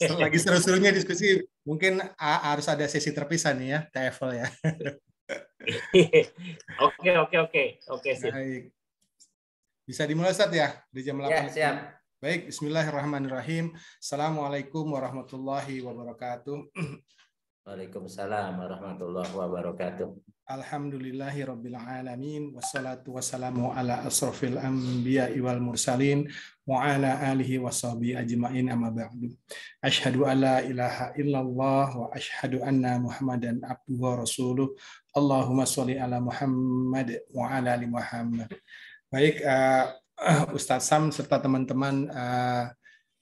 Lagi seru-serunya diskusi, mungkin harus ada sesi terpisah nih ya, TFL ya. Oke, sip. Baik. Bisa dimulai Ustaz ya, di jam 8. Ya, siap. Baik, bismillahirrahmanirrahim. Assalamualaikum warahmatullahi wabarakatuh. Waalaikumsalam warahmatullahi wabarakatuh. Alhamdulillahirabbil alamin wassalatu wassalamu ala asrofil anbiya'i wal mursalin wa ala alihi washabihi ajmain amma ba'du. Asyhadu an la ilaha illallah wa asyhadu anna Muhammadan abduhu wa rasuluh. Allahumma sholli ala Muhammad wa ala ali Muhammad. Baik, Ustadz Sam serta teman-teman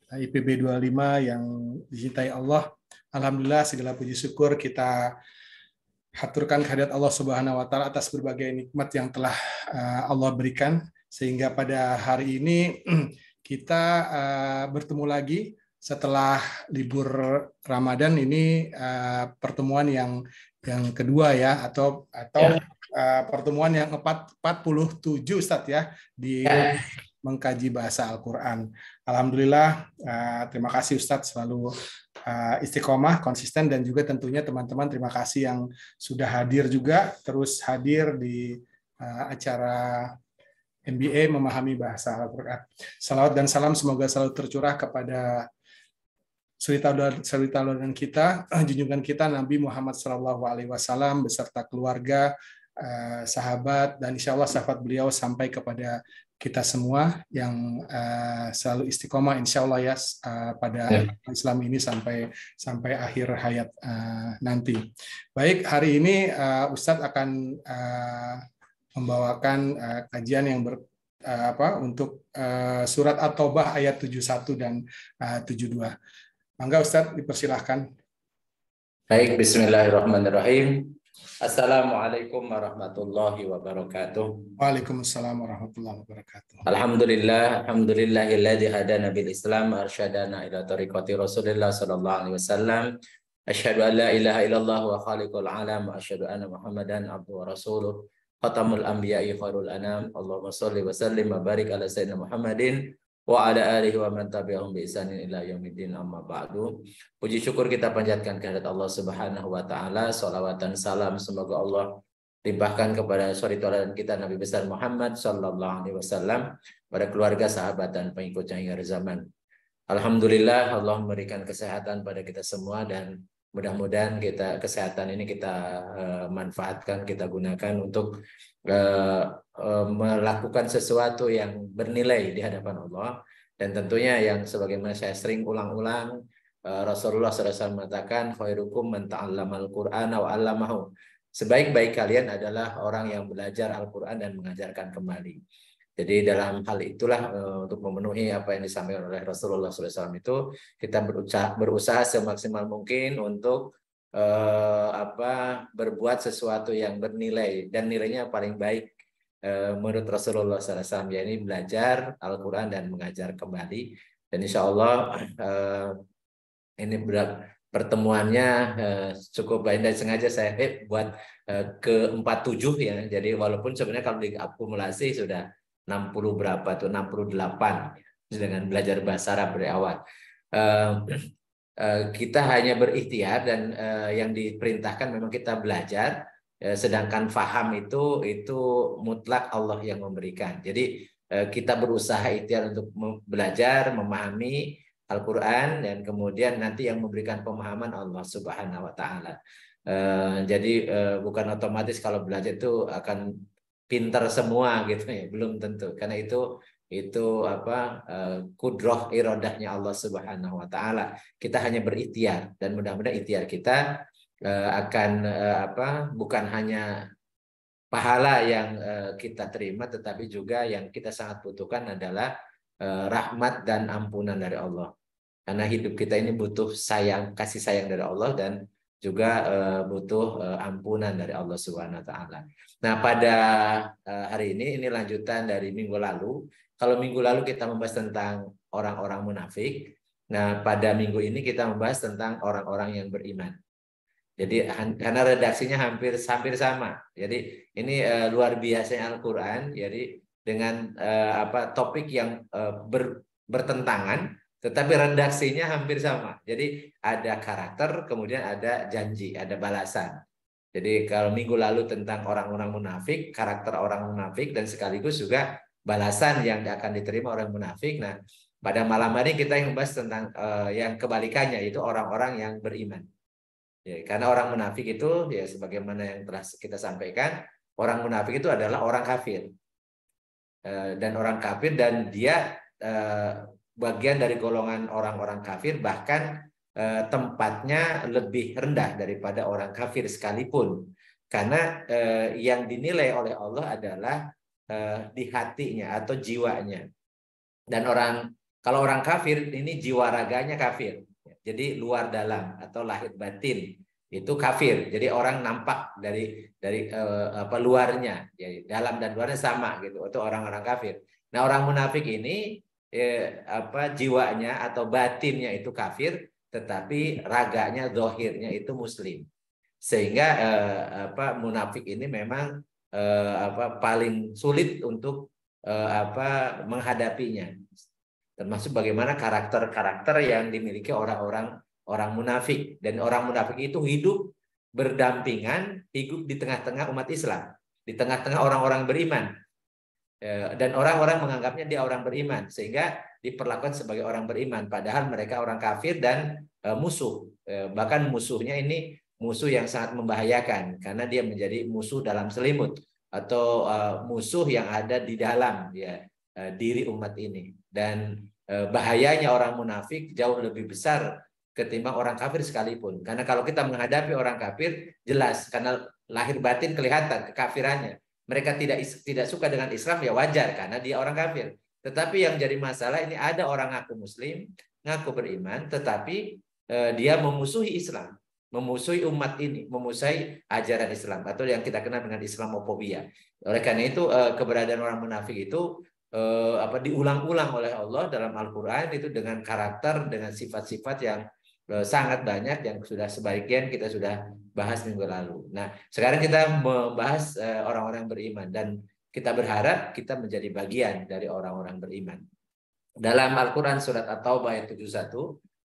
IPB 25 yang dicintai Allah. Alhamdulillah segala puji syukur kita haturkan kehadirat Allah Subhanahu wa taala atas berbagai nikmat yang telah Allah berikan sehingga pada hari ini kita bertemu lagi setelah libur Ramadan ini, pertemuan yang kedua ya atau pertemuan yang 47 Ustadz ya di mengkaji bahasa Al-Qur'an. Alhamdulillah, terima kasih Ustadz selalu istiqomah, konsisten, dan juga tentunya teman-teman terima kasih yang sudah hadir juga, terus hadir di acara MBA memahami bahasa Al-Quran. Salawat dan salam semoga selalu tercurah kepada suri tauladan kita, junjungan kita Nabi Muhammad SAW beserta keluarga, sahabat, dan insya Allah syafaat beliau sampai kepada kita semua yang selalu istiqomah insya Allah ya pada Islam ini sampai akhir hayat nanti. Baik, hari ini Ustadz akan membawakan kajian yang untuk surat At-Taubah ayat 71 dan 72. Mangga Ustadz dipersilahkan. Baik, bismillahirrahmanirrahim. Assalamualaikum warahmatullahi wabarakatuh. Waalaikumsalam warahmatullahi wabarakatuh. Alhamdulillahilladzi hadana bil Islam arsyadana ila tariqati Rasulillah sallallahu alaihi wasallam. Asyhadu an la ilaha illallah wa khaliqul alam wa asyhadu anna Muhammadan abduhu wa rasuluh. Khatamul anbiya'i khairul anam. Allahumma shalli wa sallim wa barik ala sayyidina Muhammadin wa ala alihi wa man tabi'ahum bi ihsanin ila yaumiddin amma ba'du. Puji syukur kita panjatkan kehadirat Allah Subhanahu wa taala, salawat dan salam semoga Allah limpahkan kepada suri tauladan kita Nabi besar Muhammad sallallahu alaihi wasallam, pada keluarga, sahabat dan pengikutnya hingga zaman. Alhamdulillah Allah memberikan kesehatan pada kita semua dan mudah-mudahan kesehatan ini kita manfaatkan, kita gunakan untuk melakukan sesuatu yang bernilai di hadapan Allah. Dan tentunya yang sebagaimana saya sering ulang-ulang, Rasulullah SAW mengatakan khairukum man ta'allamal Qur'ana wa 'allamahu. Sebaik-baik kalian adalah orang yang belajar Al-Qur'an dan mengajarkan kembali. Jadi dalam hal itulah untuk memenuhi apa yang disampaikan oleh Rasulullah SAW itu kita berusaha semaksimal mungkin untuk berbuat sesuatu yang bernilai dan nilainya paling baik menurut Rasulullah SAW, yakni belajar Al-Quran dan mengajar kembali. Dan insya Allah ini pertemuannya cukup baik dan sengaja saya buat ke-47 ya. Jadi walaupun sebenarnya kalau diakumulasi sudah 60 berapa tuh 68 dengan belajar bahasa Arab dari awal. Kita hanya berikhtiar dan yang diperintahkan memang kita belajar, sedangkan faham itu mutlak Allah yang memberikan. Jadi kita berusaha ikhtiar untuk belajar, memahami Al-Quran, dan kemudian nanti yang memberikan pemahaman Allah Subhanahu wa taala. Jadi bukan otomatis kalau belajar itu akan pintar semua gitu ya, belum tentu, karena itu kudroh irodahnya Allah Subhanahu wa taala. Kita hanya berikhtiar dan mudah-mudahan ikhtiar kita akan bukan hanya pahala yang kita terima, tetapi juga yang kita sangat butuhkan adalah rahmat dan ampunan dari Allah. Karena hidup kita ini butuh kasih sayang dari Allah dan juga butuh ampunan dari Allah Subhanahu wa taala. Nah, pada hari ini lanjutan dari minggu lalu. Kalau minggu lalu kita membahas tentang orang-orang munafik. Nah, pada minggu ini kita membahas tentang orang-orang yang beriman. Jadi karena redaksinya hampir sama. Jadi ini luar biasanya Al-Qur'an. Jadi dengan topik yang bertentangan, tetapi redaksinya hampir sama. Jadi ada karakter, kemudian ada janji, ada balasan. Jadi kalau minggu lalu tentang orang-orang munafik, karakter orang munafik, dan sekaligus juga balasan yang akan diterima orang munafik. Nah, pada malam hari kita yang membahas tentang yang kebalikannya, yaitu orang-orang yang beriman. Ya, karena orang munafik itu, ya sebagaimana yang telah kita sampaikan, orang munafik itu adalah orang kafir. Dan orang kafir, dan dia bagian dari golongan orang-orang kafir, bahkan tempatnya lebih rendah daripada orang kafir sekalipun, karena yang dinilai oleh Allah adalah di hatinya atau jiwanya. Dan kalau orang kafir ini jiwa raganya kafir, jadi luar dalam atau lahir batin itu kafir. Jadi orang nampak dari luarnya, jadi dalam dan luarnya sama gitu, itu orang-orang kafir. Nah, orang munafik ini jiwanya atau batinnya itu kafir, tetapi raganya, zahirnya itu muslim. Sehingga munafik ini memang paling sulit untuk menghadapinya. Termasuk bagaimana karakter-karakter yang dimiliki orang-orang munafik. Dan orang munafik itu hidup berdampingan, hidup di tengah-tengah umat Islam, di tengah-tengah orang-orang beriman. Dan orang-orang menganggapnya dia orang beriman, sehingga diperlakukan sebagai orang beriman, padahal mereka orang kafir dan musuh. Bahkan musuhnya ini musuh yang sangat membahayakan, karena dia menjadi musuh dalam selimut, atau musuh yang ada di dalam diri umat ini. Dan bahayanya orang munafik jauh lebih besar ketimbang orang kafir sekalipun. Karena kalau kita menghadapi orang kafir, jelas karena lahir batin kelihatan kekafirannya. Mereka tidak suka dengan Islam, ya wajar karena dia orang kafir. Tetapi yang jadi masalah ini ada orang ngaku muslim, ngaku beriman, tetapi dia memusuhi Islam, memusuhi umat ini, memusuhi ajaran Islam, atau yang kita kenal dengan Islamofobia. Oleh karena itu keberadaan orang munafik itu diulang-ulang oleh Allah dalam Al-Quran itu dengan karakter, dengan sifat-sifat yang sangat banyak, yang sudah sebagian kita sudah bahas minggu lalu. Nah, sekarang kita membahas orang-orang beriman, dan kita berharap kita menjadi bagian dari orang-orang beriman. Dalam Al-Quran surat At-Taubah ayat 71,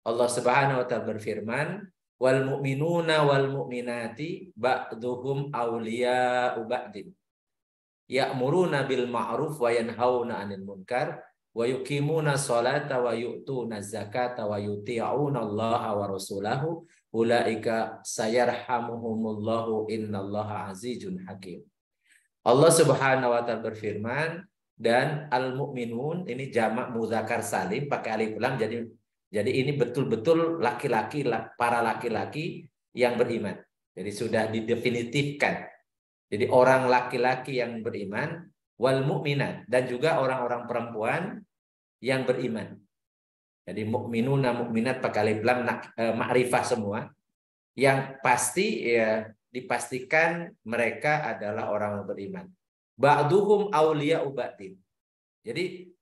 Allah Subhanahu wa taala berfirman, wal mu'minuna wal mu'minati ba'duhum awliya'u ba'din ya'muruna bil ma'ruf wa yanhauna 'anil munkar wa yuqimuna sholata wa yu'tuna zakata wa yuti'una Allaha wa rasulahu ulaika sayarhamuhumullahu innallaha azizun hakim. Allah Subhanahu wa taala berfirman, dan al-mu'minun ini jamak muzakkar salim pakai alif lam, jadi ini betul-betul laki-laki, para laki-laki yang beriman. Jadi sudah didefinitifkan. Jadi orang laki-laki yang beriman, wal mu'minat, dan juga orang-orang perempuan yang beriman. Jadi mu'minuna mu'minat pakai alif lam, ma'rifah semua. Yang pasti ya dipastikan mereka adalah orang beriman. Ba'duhum awliya'u ba'din. Jadi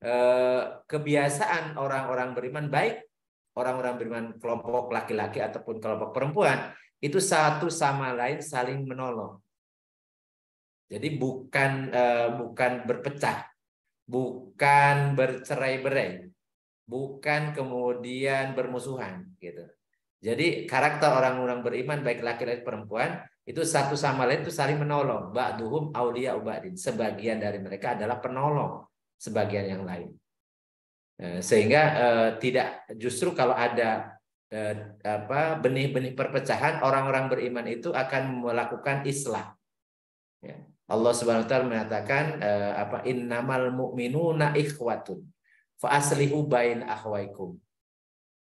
kebiasaan orang-orang beriman, baik orang-orang beriman kelompok laki-laki ataupun kelompok perempuan, itu satu sama lain saling menolong. Jadi bukan berpecah, bukan bercerai-berai, bukan kemudian bermusuhan gitu. Jadi karakter orang-orang beriman baik laki-laki perempuan itu satu sama lain itu saling menolong. Ba'duhum awliya'u ba'din. Sebagian dari mereka adalah penolong sebagian yang lain. Sehingga tidak, justru kalau ada benih-benih perpecahan, orang-orang beriman itu akan melakukan islah. Ya. Allah Subhanahu wa taala mengatakan innamal mu'minuna ikhwatun fa aslihu bain akhwaikum.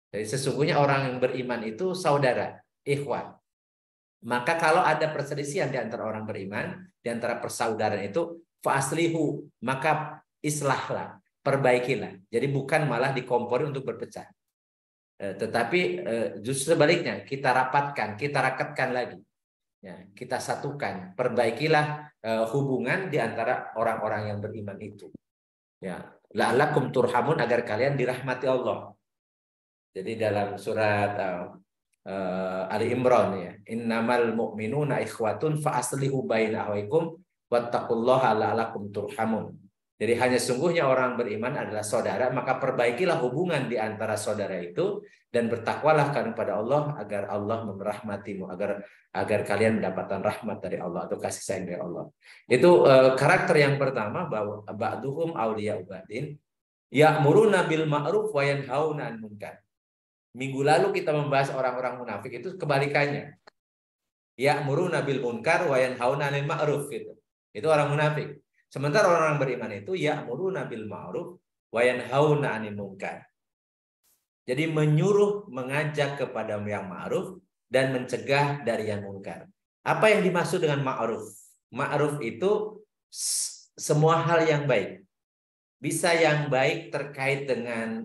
Jadi sesungguhnya orang yang beriman itu saudara, ikhwan. Maka kalau ada perselisihan di antara orang beriman, di antara persaudaraan itu fa aslihu, maka islahlah, perbaikilah. Jadi bukan malah dikompori untuk berpecah. Tetapi justru sebaliknya, kita rapatkan, kita rakatkan lagi. Ya, kita satukan, perbaikilah hubungan di antara orang-orang yang beriman itu. Ya, la'allakum turhamun, agar kalian dirahmati Allah. Jadi dalam surat Ali Imran ya, innamal mu'minuna ikhwatun fa aslihu baina akhawaykum wattaqullaha la'allakum turhamun. Jadi hanya sungguhnya orang beriman adalah saudara, maka perbaikilah hubungan di antara saudara itu dan bertakwalah kepada Allah agar Allah merahmatimu, agar kalian mendapatkan rahmat dari Allah atau kasih sayang dari Allah. Itu karakter yang pertama, bahwa ba'duhum awliya'u ba'din ya'muruna bil ma'ruf wa yanhauna 'anil munkar. Minggu lalu kita membahas orang-orang munafik, itu kebalikannya. Ya'muruna bil munkar wa yanhauna 'anil ma'ruf gitu. Itu orang munafik. Sementara orang beriman itu ya'muruna bil ma'ruf wa yanhauna 'anil munkar. Jadi menyuruh, mengajak kepada yang ma'ruf dan mencegah dari yang munkar. Apa yang dimaksud dengan ma'ruf? Ma'ruf itu semua hal yang baik. Bisa yang baik terkait dengan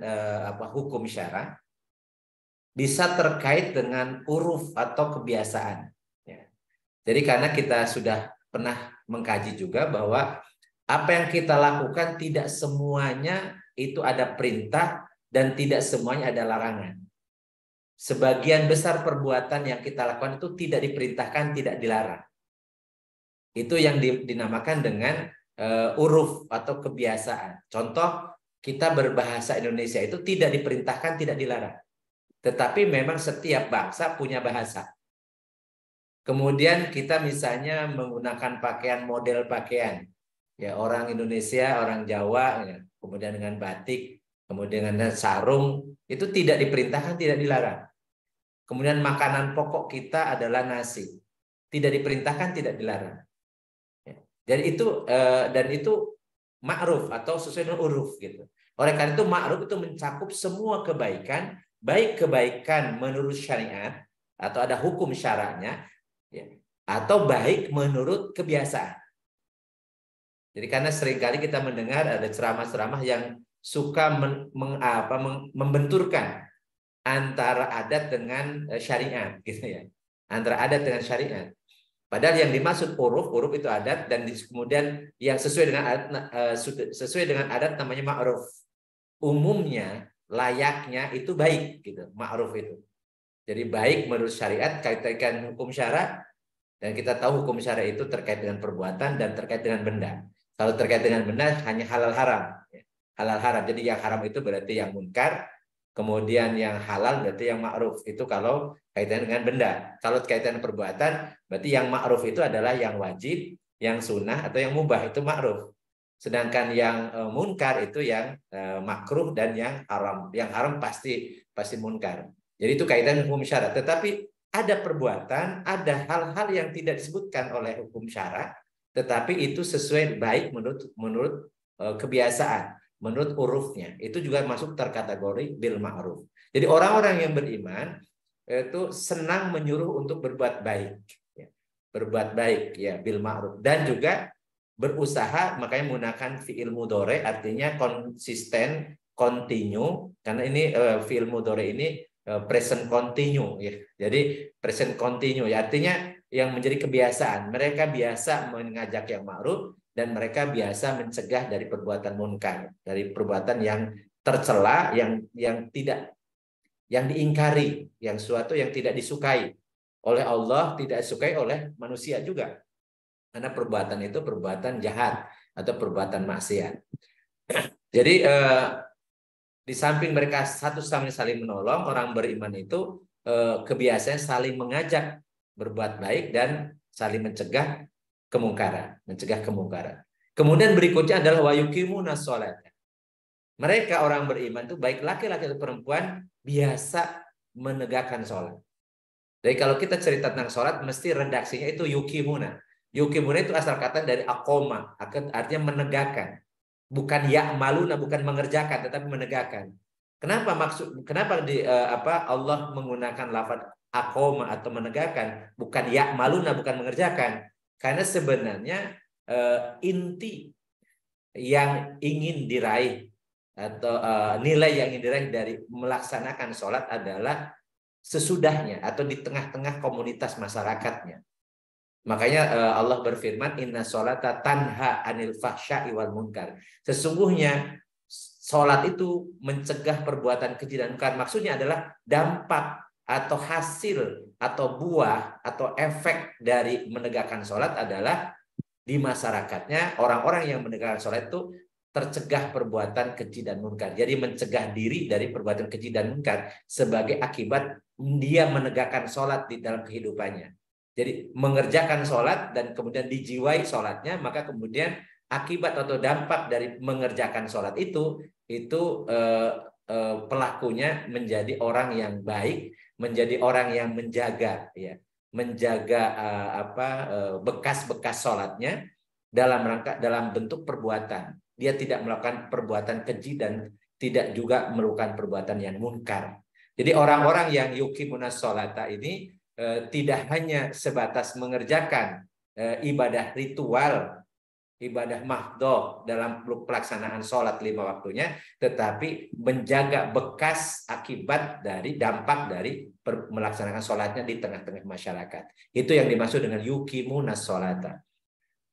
hukum syara, bisa terkait dengan uruf atau kebiasaan. Ya. Jadi karena kita sudah pernah mengkaji juga bahwa apa yang kita lakukan tidak semuanya itu ada perintah dan tidak semuanya ada larangan. Sebagian besar perbuatan yang kita lakukan itu tidak diperintahkan, tidak dilarang. Itu yang dinamakan dengan uruf atau kebiasaan. Contoh, kita berbahasa Indonesia itu tidak diperintahkan, tidak dilarang. Tetapi memang setiap bangsa punya bahasa. Kemudian kita misalnya menggunakan pakaian, model pakaian. Ya, orang Indonesia, orang Jawa, ya, kemudian dengan batik, kemudian dengan sarung, itu tidak diperintahkan, tidak dilarang. Kemudian makanan pokok kita adalah nasi. Tidak diperintahkan, tidak dilarang. Ya. Jadi itu dan itu ma'ruf atau sesuai dengan uruf gitu. Oleh karena itu ma'ruf itu mencakup semua kebaikan, baik kebaikan menurut syariat atau ada hukum syara'nya, ya, atau baik menurut kebiasaan. Jadi karena seringkali kita mendengar ada ceramah-ceramah yang suka membenturkan antara adat dengan syariat, gitu ya. Antara adat dengan syariat. Padahal yang dimaksud uruf itu adat, dan kemudian yang sesuai dengan adat namanya ma'ruf. Umumnya, layaknya itu baik, gitu. Ma'ruf itu. Jadi baik menurut syariat, kaitan hukum syara, dan kita tahu hukum syara itu terkait dengan perbuatan dan terkait dengan benda. Kalau terkait dengan benda hanya halal haram. Halal haram. Jadi yang haram itu berarti yang munkar. Kemudian yang halal berarti yang ma'ruf. Itu kalau kaitan dengan benda. Kalau kaitan dengan perbuatan berarti yang ma'ruf itu adalah yang wajib, yang sunnah atau yang mubah. Itu ma'ruf. Sedangkan yang munkar itu yang makruh dan yang haram. Yang haram pasti munkar. Jadi itu kaitan hukum syara. Tetapi ada perbuatan, ada hal-hal yang tidak disebutkan oleh hukum syara, tetapi itu sesuai baik menurut kebiasaan, menurut urufnya. Itu juga masuk terkategori bil ma'ruf. Jadi orang-orang yang beriman itu senang menyuruh untuk berbuat baik, ya. Berbuat baik, ya, bil ma'ruf, dan juga berusaha, makanya menggunakan fi'il mudhari, artinya konsisten, continue, karena ini fi'il mudhari ini present continue, ya. Jadi present continue, ya, artinya yang menjadi kebiasaan. Mereka biasa mengajak yang ma'ruf dan mereka biasa mencegah dari perbuatan munkar, dari perbuatan yang tercela, yang tidak, yang diingkari, yang suatu yang tidak disukai oleh Allah, tidak disukai oleh manusia juga. Karena perbuatan itu perbuatan jahat atau perbuatan maksiat. Jadi di samping mereka satu sama saling menolong, orang beriman itu kebiasaan saling mengajak berbuat baik dan saling mencegah kemungkaran, Kemudian berikutnya adalah wa yuqimuna shalat. Mereka orang beriman itu baik laki-laki atau perempuan biasa menegakkan sholat. Jadi kalau kita cerita tentang sholat, mesti redaksinya itu yukimuna. Yukimuna itu asal kata dari aqoma, artinya menegakkan. Bukan ya'maluna, bukan mengerjakan, tetapi menegakkan. Kenapa Allah menggunakan lafaz aqoma atau menegakkan, bukan ya'maluna, bukan mengerjakan? Karena sebenarnya inti yang ingin diraih atau nilai yang ingin diraih dari melaksanakan sholat adalah sesudahnya atau di tengah-tengah komunitas masyarakatnya. Makanya Allah berfirman, inna sholata tanha anil fahsya'i wal munkar. Sesungguhnya sholat itu mencegah perbuatan keji dan munkar. Maksudnya adalah dampak atau hasil atau buah atau efek dari menegakkan sholat adalah di masyarakatnya orang-orang yang menegakkan sholat itu tercegah perbuatan keji dan munkar. Jadi mencegah diri dari perbuatan keji dan munkar sebagai akibat dia menegakkan sholat di dalam kehidupannya. Jadi mengerjakan sholat dan kemudian dijiwai sholatnya, maka kemudian akibat atau dampak dari mengerjakan sholat itu pelakunya menjadi orang yang baik, menjadi orang yang menjaga, ya, menjaga bekas-bekas sholatnya dalam bentuk perbuatan. Dia tidak melakukan perbuatan keji dan tidak juga melakukan perbuatan yang munkar. Jadi orang-orang yang yuqimunas sholata ini tidak hanya sebatas mengerjakan ibadah ritual, ibadah mahdhah dalam pelaksanaan sholat 5 waktunya, tetapi menjaga bekas akibat dari dampak dari melaksanakan sholatnya di tengah-tengah masyarakat. Itu yang dimaksud dengan yuqimunas sholata.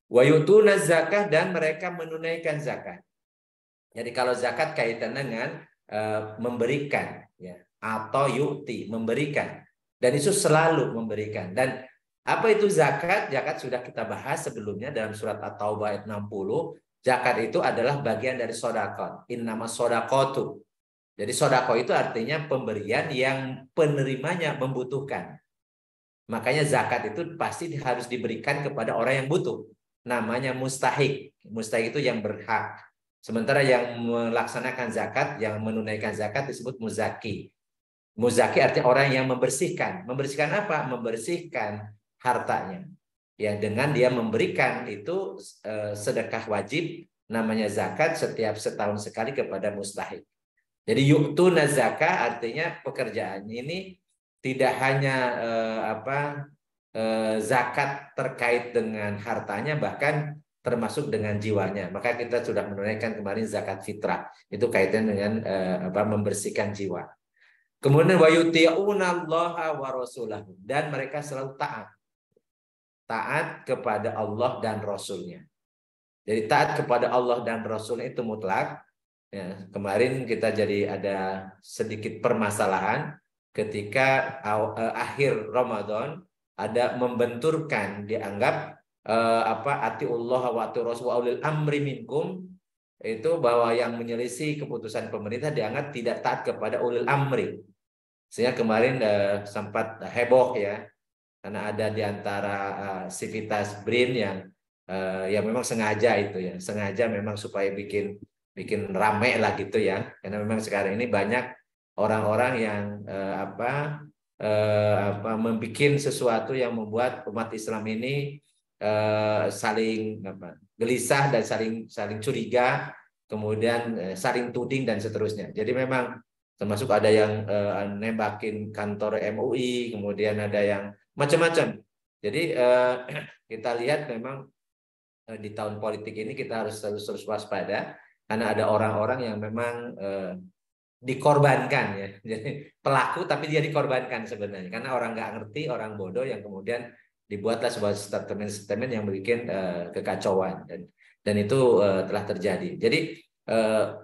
Wa yutuna zakah, dan mereka menunaikan zakat. Jadi kalau zakat kaitan dengan memberikan, ya, atau yu'ti, memberikan, dan itu selalu memberikan. Dan apa itu zakat? Zakat sudah kita bahas sebelumnya dalam surat At-Taubah ayat 60. Zakat itu adalah bagian dari sodaqah. Innama sodaqatu. Jadi sodaqah itu artinya pemberian yang penerimanya membutuhkan. Makanya zakat itu pasti harus diberikan kepada orang yang butuh. Namanya mustahik. Mustahik itu yang berhak. Sementara yang melaksanakan zakat, yang menunaikan zakat disebut muzaki. Muzaki artinya orang yang membersihkan. Membersihkan apa? Membersihkan hartanya. Ya, dengan dia memberikan itu sedekah wajib, namanya zakat, setiap setahun sekali kepada mustahik. Jadi yu'tuna zakah artinya pekerjaan ini tidak hanya zakat terkait dengan hartanya, bahkan termasuk dengan jiwanya. Maka kita sudah menunaikan kemarin zakat fitrah. Itu kaitan dengan membersihkan jiwa. Kemudian wa yuti'unallaha wa rasulahu, dan mereka selalu taat kepada Allah dan Rasulnya. Jadi taat kepada Allah dan Rasulnya itu mutlak. Ya, kemarin kita jadi ada sedikit permasalahan ketika akhir Ramadan ada membenturkan, dianggap atiullah wa atiur rasul wa ulil amri minkum, itu bahwa yang menyelisih keputusan pemerintah dianggap tidak taat kepada ulil amri. Sehingga kemarin sempat heboh, ya, karena ada di antara sivitas BRIN yang memang sengaja itu, ya, sengaja memang supaya bikin rame lah gitu, ya, karena memang sekarang ini banyak orang-orang yang membuat sesuatu yang membuat umat Islam ini saling gelisah dan saling curiga, kemudian saling tuding dan seterusnya. Jadi memang termasuk ada yang nembakin kantor MUI, kemudian ada yang macam-macam. Jadi kita lihat memang di tahun politik ini kita harus terus waspada, karena ada orang-orang yang memang dikorbankan, ya. Jadi pelaku tapi dia dikorbankan sebenarnya, karena orang nggak ngerti, orang bodoh, yang kemudian dibuatlah sebuah statement yang bikin kekacauan, dan itu telah terjadi. Jadi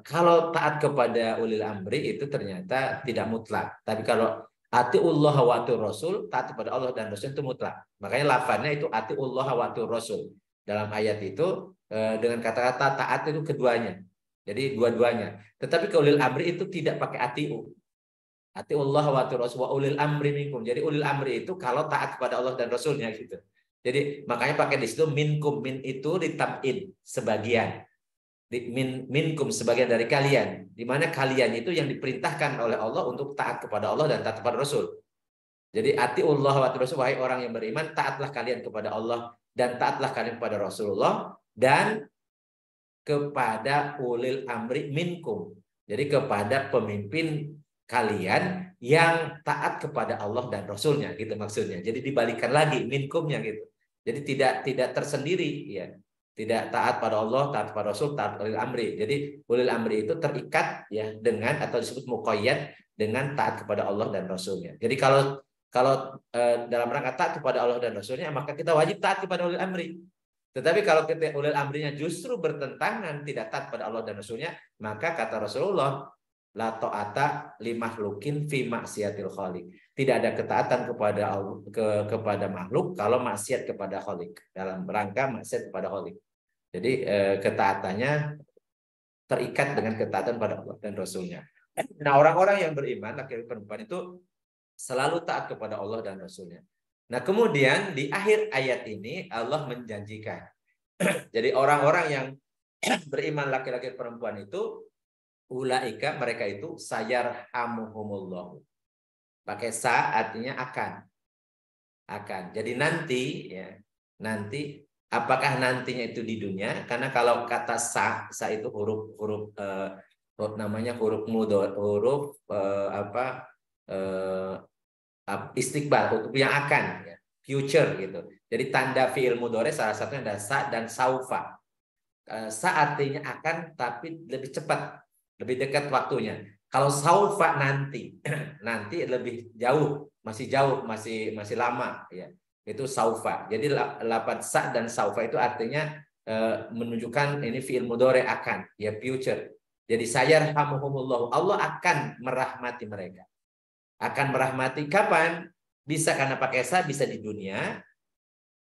kalau taat kepada ulil amri itu ternyata tidak mutlak, tapi kalau atiullah wa atiur rasul, taat kepada Allah dan Rasul itu mutlak. Makanya lafadznya itu atiullah wa atiur rasul. Dalam ayat itu dengan kata-kata taat itu keduanya. Jadi dua-duanya. Tetapi ke ulil amri itu tidak pakai atiu. Atiullah wa atiur rasul wa ulil amri minkum. Jadi ulil amri itu kalau taat kepada Allah dan Rasulnya gitu. Jadi makanya pakai di situ minkum, min itu ditam'in sebagian. Minkum sebagian dari kalian. Di mana kalian itu yang diperintahkan oleh Allah untuk taat kepada Allah dan taat kepada Rasul. Jadi atiullah wa atiur rasul, wahai orang yang beriman, taatlah kalian kepada Allah dan taatlah kalian kepada Rasulullah dan kepada ulil amri minkum. Jadi kepada pemimpin kalian yang taat kepada Allah dan Rasulnya, gitu maksudnya. Jadi dibalikan lagi minkumnya gitu. Jadi tidak tersendiri, ya. Tidak taat pada Allah, taat pada Rasul, taat ulil amri. Jadi ulil amri itu terikat, ya, dengan atau disebut muqayyad dengan taat kepada Allah dan Rasulnya. Jadi kalau dalam rangka taat kepada Allah dan Rasulnya, maka kita wajib taat kepada ulil amri. Tetapi kalau kita ulil amrinya justru bertentangan, tidak taat pada Allah dan Rasulnya, maka kata Rasulullah, la ta'ata li makhlukin fi maksiatil khaliq. Tidak ada ketaatan kepada makhluk kalau maksiat kepada khaliq, dalam rangka maksiat kepada khaliq. Jadi ketaatannya terikat dengan ketaatan pada Allah dan Rasulnya. Nah, orang-orang yang beriman, laki-laki perempuan itu selalu taat kepada Allah dan Rasulnya. Nah, kemudian di akhir ayat ini Allah menjanjikan. Jadi orang-orang yang beriman laki-laki perempuan itu, ulaika, mereka itu sayarhamuhumullah. Pakai sa artinya akan. Jadi nanti, ya, nanti apakah nantinya itu di dunia? Karena kalau kata sa itu huruf namanya huruf mudhari, huruf istiqbal, huruf yang akan, ya, future gitu. Jadi tanda fiil mudhari salah satunya ada sa dan saufa. Sa artinya akan, tapi lebih cepat, lebih dekat waktunya. Kalau saufa nanti, nanti lebih jauh, masih lama, ya. Itu saufa. Jadi lafaz sa dan saufa itu artinya menunjukkan ini fiil mudhari akan, ya, future. Jadi sayarhamuhumullah, Allah akan merahmati mereka. Akan merahmati kapan? Bisa karena pakai sa, bisa di dunia,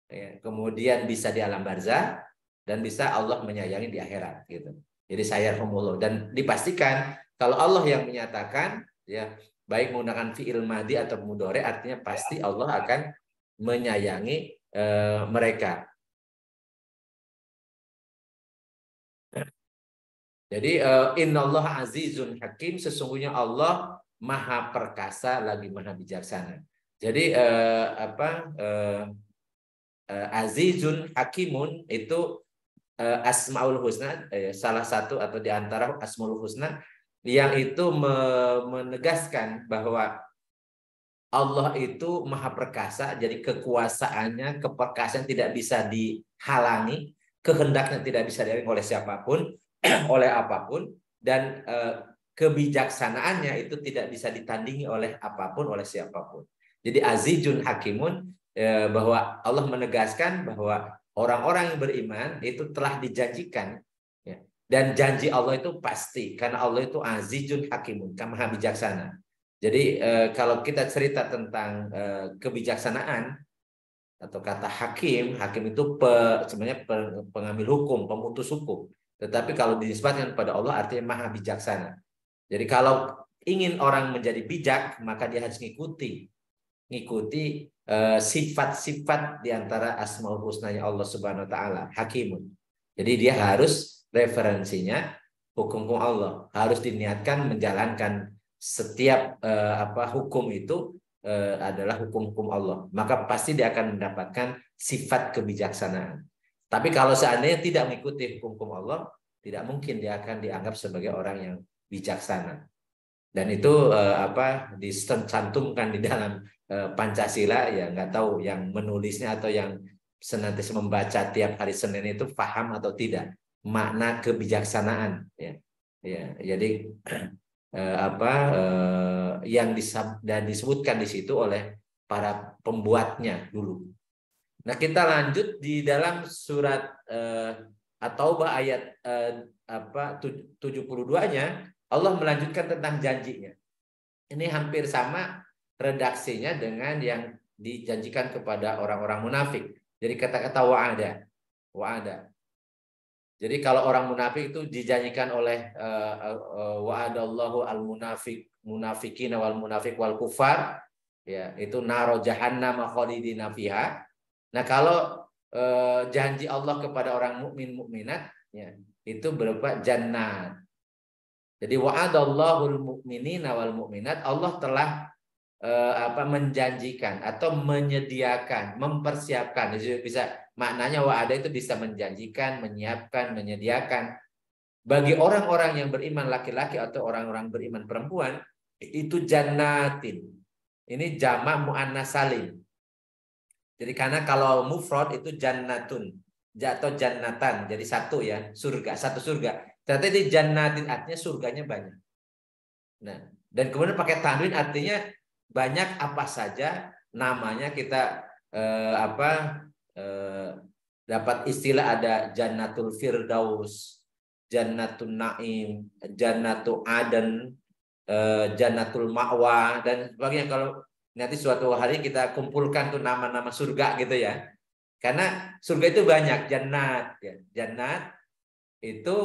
ya, kemudian bisa di alam barzah, dan bisa Allah menyayangi di akhirat, gitu. Jadi sayarhamuhumullah, dan dipastikan kalau Allah yang menyatakan, ya, baik menggunakan fiil madhi atau mudhari, artinya pasti Allah akan menyayangi mereka. Jadi innallaha azizun hakim, sesungguhnya Allah maha perkasa lagi maha bijaksana. Jadi azizun hakimun itu asmaul husna, salah satu atau di antara asmaul husna yang itu menegaskan bahwa Allah itu maha perkasa, jadi kekuasaannya, keperkasaan tidak bisa dihalangi, kehendaknya tidak bisa dihalangi oleh siapapun, oleh apapun, dan kebijaksanaannya itu tidak bisa ditandingi oleh apapun, oleh siapapun. Jadi azizun hakimun, bahwa Allah menegaskan bahwa orang-orang yang beriman itu telah dijanjikan, ya, dan janji Allah itu pasti, karena Allah itu azizun hakimun, maha bijaksana. Jadi kalau kita cerita tentang kebijaksanaan atau kata hakim, hakim itu sebenarnya pengambil hukum, pemutus hukum. Tetapi kalau dinisbatkan kepada Allah artinya maha bijaksana. Jadi kalau ingin orang menjadi bijak, maka dia harus ngikuti sifat-sifat di antara asmaul husnanya Allah Subhanahu wa taala, hakimun. Jadi dia harus referensinya hukum Allah, harus diniatkan menjalankan setiap hukum itu adalah hukum-hukum Allah, maka pasti dia akan mendapatkan sifat kebijaksanaan. Tapi kalau seandainya tidak mengikuti hukum-hukum Allah, tidak mungkin dia akan dianggap sebagai orang yang bijaksana. Dan itu dicantumkan di dalam Pancasila, ya, nggak tahu yang menulisnya atau yang senantiasa membaca tiap hari Senin itu paham atau tidak makna kebijaksanaan, ya. Jadi yang disebutkan di situ oleh para pembuatnya dulu. Nah, kita lanjut di dalam surat At-Taubah ayat 72-nya, Allah melanjutkan tentang janjinya. Ini hampir sama redaksinya dengan yang dijanjikan kepada orang-orang munafik. Jadi kata-kata wa'ada. Jadi kalau orang munafik itu dijanjikan oleh wa'adallahu al-munafiqina wal munafiq wal kufar, ya, itu naro jahannam khalidina fiha. Nah, kalau janji Allah kepada orang mukmin mukminat, ya, itu berupa jannat. Jadi wa'adallahul mu'minina wal mu'minat, Allah telah menjanjikan atau menyediakan, mempersiapkan. Jadi bisa maknanya wa'ada itu bisa menjanjikan, menyiapkan, menyediakan bagi orang-orang yang beriman laki-laki atau orang-orang beriman perempuan itu jannatin. Ini jamak muannas salim. Jadi karena kalau mufrad itu jannatun atau jannatan, jadi satu, ya, surga, satu surga. Ternyata di jannatin artinya surganya banyak. Nah, dan kemudian pakai tanwin artinya banyak apa saja namanya. Kita dapat istilah ada jannatul firdaus, jannatun naim, jannatul aden, jannatul ma'wa, dan sebagainya. Kalau nanti suatu hari kita kumpulkan tuh nama-nama surga gitu, ya. Karena surga itu banyak, jannat, ya. Jannat itu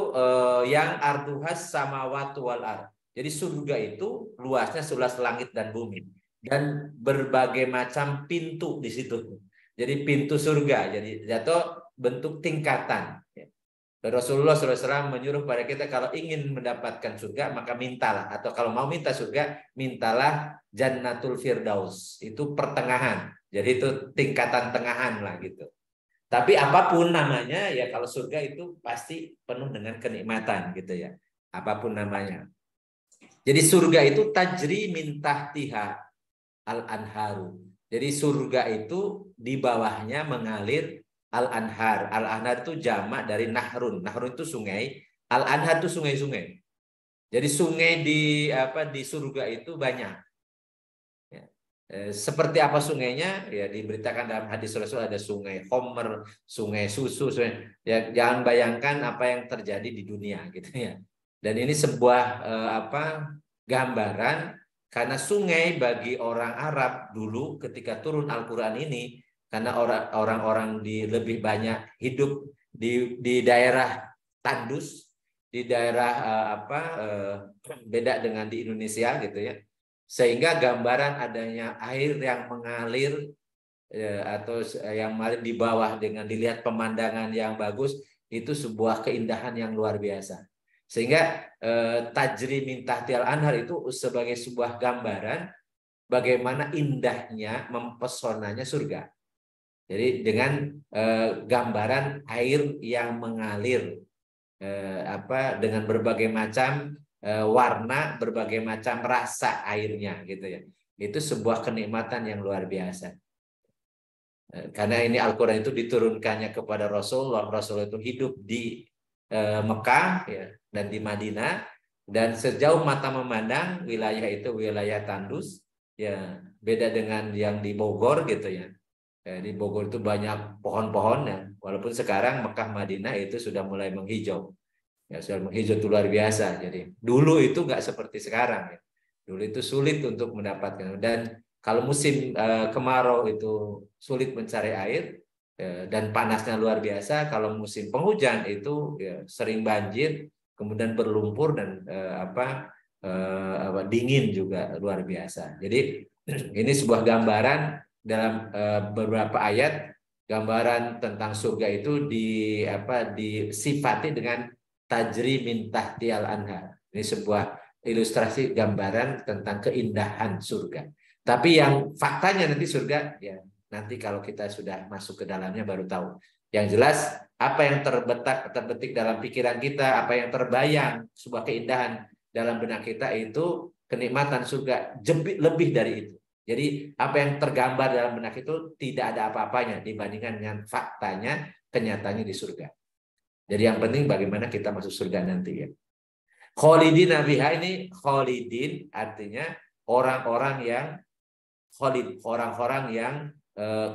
yang arduhas samawati wal ard. Jadi surga itu luasnya seluas langit dan bumi dan berbagai macam pintu di situ. Jadi pintu surga. Jadi jatuh bentuk tingkatan. Rasulullah SAW menyuruh pada kita kalau ingin mendapatkan surga maka mintalah, atau kalau mau minta surga mintalah Jannatul Firdaus, itu pertengahan. Jadi itu tingkatan tengahan lah gitu. Tapi apapun namanya ya, kalau surga itu pasti penuh dengan kenikmatan gitu ya. Apapun namanya. Jadi surga itu tajri min tahtiha al-anharu. Jadi surga itu di bawahnya mengalir al-anhar. Al-anhar itu jamak dari nahrun. Nahrun itu sungai. Al-anhar itu sungai-sungai. Jadi sungai di surga itu banyak. Ya. Seperti apa sungainya? Ya diberitakan dalam hadis Rasul, ada sungai Homer, sungai susu. Ya, jangan bayangkan apa yang terjadi di dunia gitu ya. Dan ini sebuah gambaran. Karena sungai bagi orang Arab dulu ketika turun Al-Quran ini, karena orang-orang lebih banyak hidup di daerah tandus, di daerah beda dengan di Indonesia gitu ya, sehingga gambaran adanya air yang mengalir atau yang mengalir di bawah dengan dilihat pemandangan yang bagus, itu sebuah keindahan yang luar biasa. Sehingga tajri min tahtial anhar itu sebagai sebuah gambaran bagaimana indahnya, mempesonanya surga. Jadi dengan gambaran air yang mengalir dengan berbagai macam warna, berbagai macam rasa airnya gitu ya. Itu sebuah kenikmatan yang luar biasa. Karena ini Al-Quran itu diturunkannya kepada Rasulullah. Rasul itu hidup di Mekah ya, dan di Madinah, dan sejauh mata memandang wilayah itu wilayah tandus ya, beda dengan yang di Bogor gitu ya. Di Bogor itu banyak pohon-pohon ya, walaupun sekarang Mekah Madinah itu sudah mulai menghijau ya, sudah menghijau itu luar biasa. Jadi dulu itu nggak seperti sekarang ya. Dulu itu sulit untuk mendapatkan, dan kalau musim kemarau itu sulit mencari air. Dan panasnya luar biasa. Kalau musim penghujan itu ya, sering banjir, kemudian berlumpur dan dingin juga luar biasa. Jadi ini sebuah gambaran dalam beberapa ayat, gambaran tentang surga itu disifati dengan tajri min tahtial anhar. Ini sebuah ilustrasi gambaran tentang keindahan surga. Tapi yang faktanya nanti surga ya, nanti kalau kita sudah masuk ke dalamnya baru tahu. Yang jelas apa yang terbetik dalam pikiran kita, apa yang terbayang sebuah keindahan dalam benak kita, itu kenikmatan surga lebih dari itu. Jadi apa yang tergambar dalam benak itu tidak ada apa-apanya dibandingkan dengan faktanya, kenyataannya di surga. Jadi yang penting bagaimana kita masuk surga nanti ya. Khalidin nabiha, ini khalidin artinya orang-orang yang khalid, orang-orang yang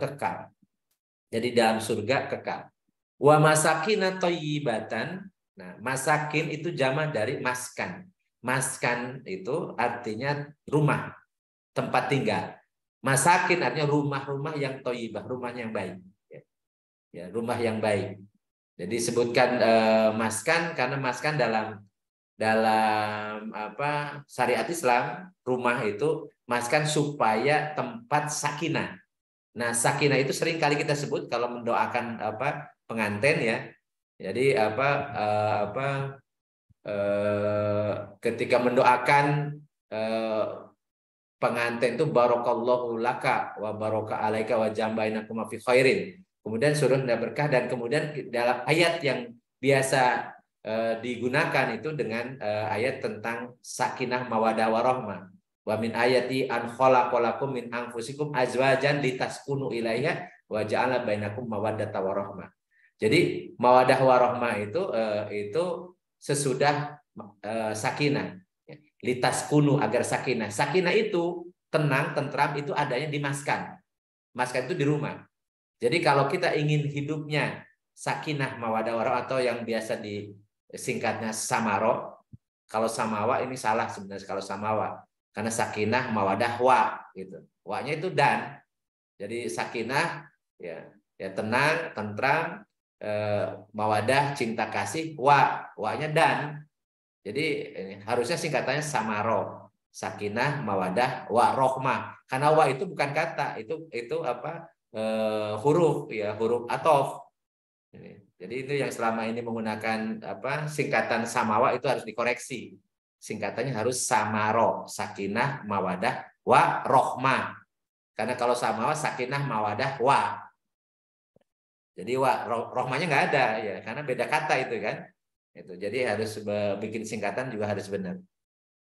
kekal. Jadi dalam surga kekal. Wa masakin thayyibatan. Nah, masakin itu jamak dari maskan. Maskan itu artinya rumah, tempat tinggal. Masakin artinya rumah-rumah yang thayyibah, rumah yang baik. Ya, rumah yang baik. Jadi sebutkan maskan karena maskan dalam syariat Islam, rumah itu maskan supaya tempat sakinah. Nah, sakinah itu sering kali kita sebut kalau mendoakan pengantin ya. Jadi ketika mendoakan pengantin itu barakallahu laka wa baraka alaika wa jambainakum fi khairin. Kemudian suruh berkah, dan kemudian dalam ayat yang biasa digunakan itu dengan ayat tentang sakinah mawadah warahmah. Wa min ayati an khalaqalakum min anfusikum azwajan litaskunu ilaiha wa ja'ala bainakum mawaddata warahmah. Jadi mawadah warahmah itu sesudah sakinah. Litaskunu, agar sakinah. Sakinah itu tenang, tentram, itu adanya di maskan. Maskan itu di rumah. Jadi kalau kita ingin hidupnya sakinah mawadah warahmah, atau yang biasa disingkatnya samaro. Kalau samawa ini salah sebenarnya kalau samawa. Karena sakinah mawadah wa gitu. Wa-nya itu dan. Jadi sakinah ya tenang, tentram, mawadah, cinta kasih, wa-nya dan. Jadi harusnya singkatannya samaro, sakinah, mawadah, warohmah. Karena wa itu bukan kata, itu apa? Huruf ya, huruf atof. Jadi itu yang selama ini menggunakan apa singkatan samawa itu harus dikoreksi. Singkatannya harus samaro, sakinah, mawadah, warohmah. Karena kalau samawa, sakinah, mawadah, wa. Jadi rohmanya nggak ada ya, karena beda kata itu kan. Itu jadi harus bikin singkatan juga harus benar.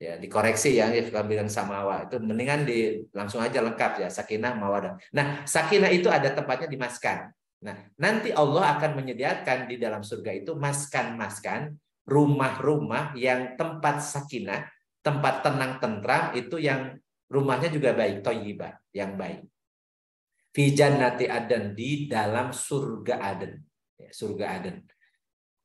Ya dikoreksi ya kalau bilang samawa itu mendingan langsung aja lengkap ya sakinah mawadah. Nah sakinah itu ada tempatnya di maskan. Nah nanti Allah akan menyediakan di dalam surga itu maskan-maskan, rumah-rumah yang tempat sakinah, tempat tenang tentram itu yang rumahnya juga baik, thayyibah, yang baik. Fi jannati aden, di dalam surga Aden. Ya, surga Aden.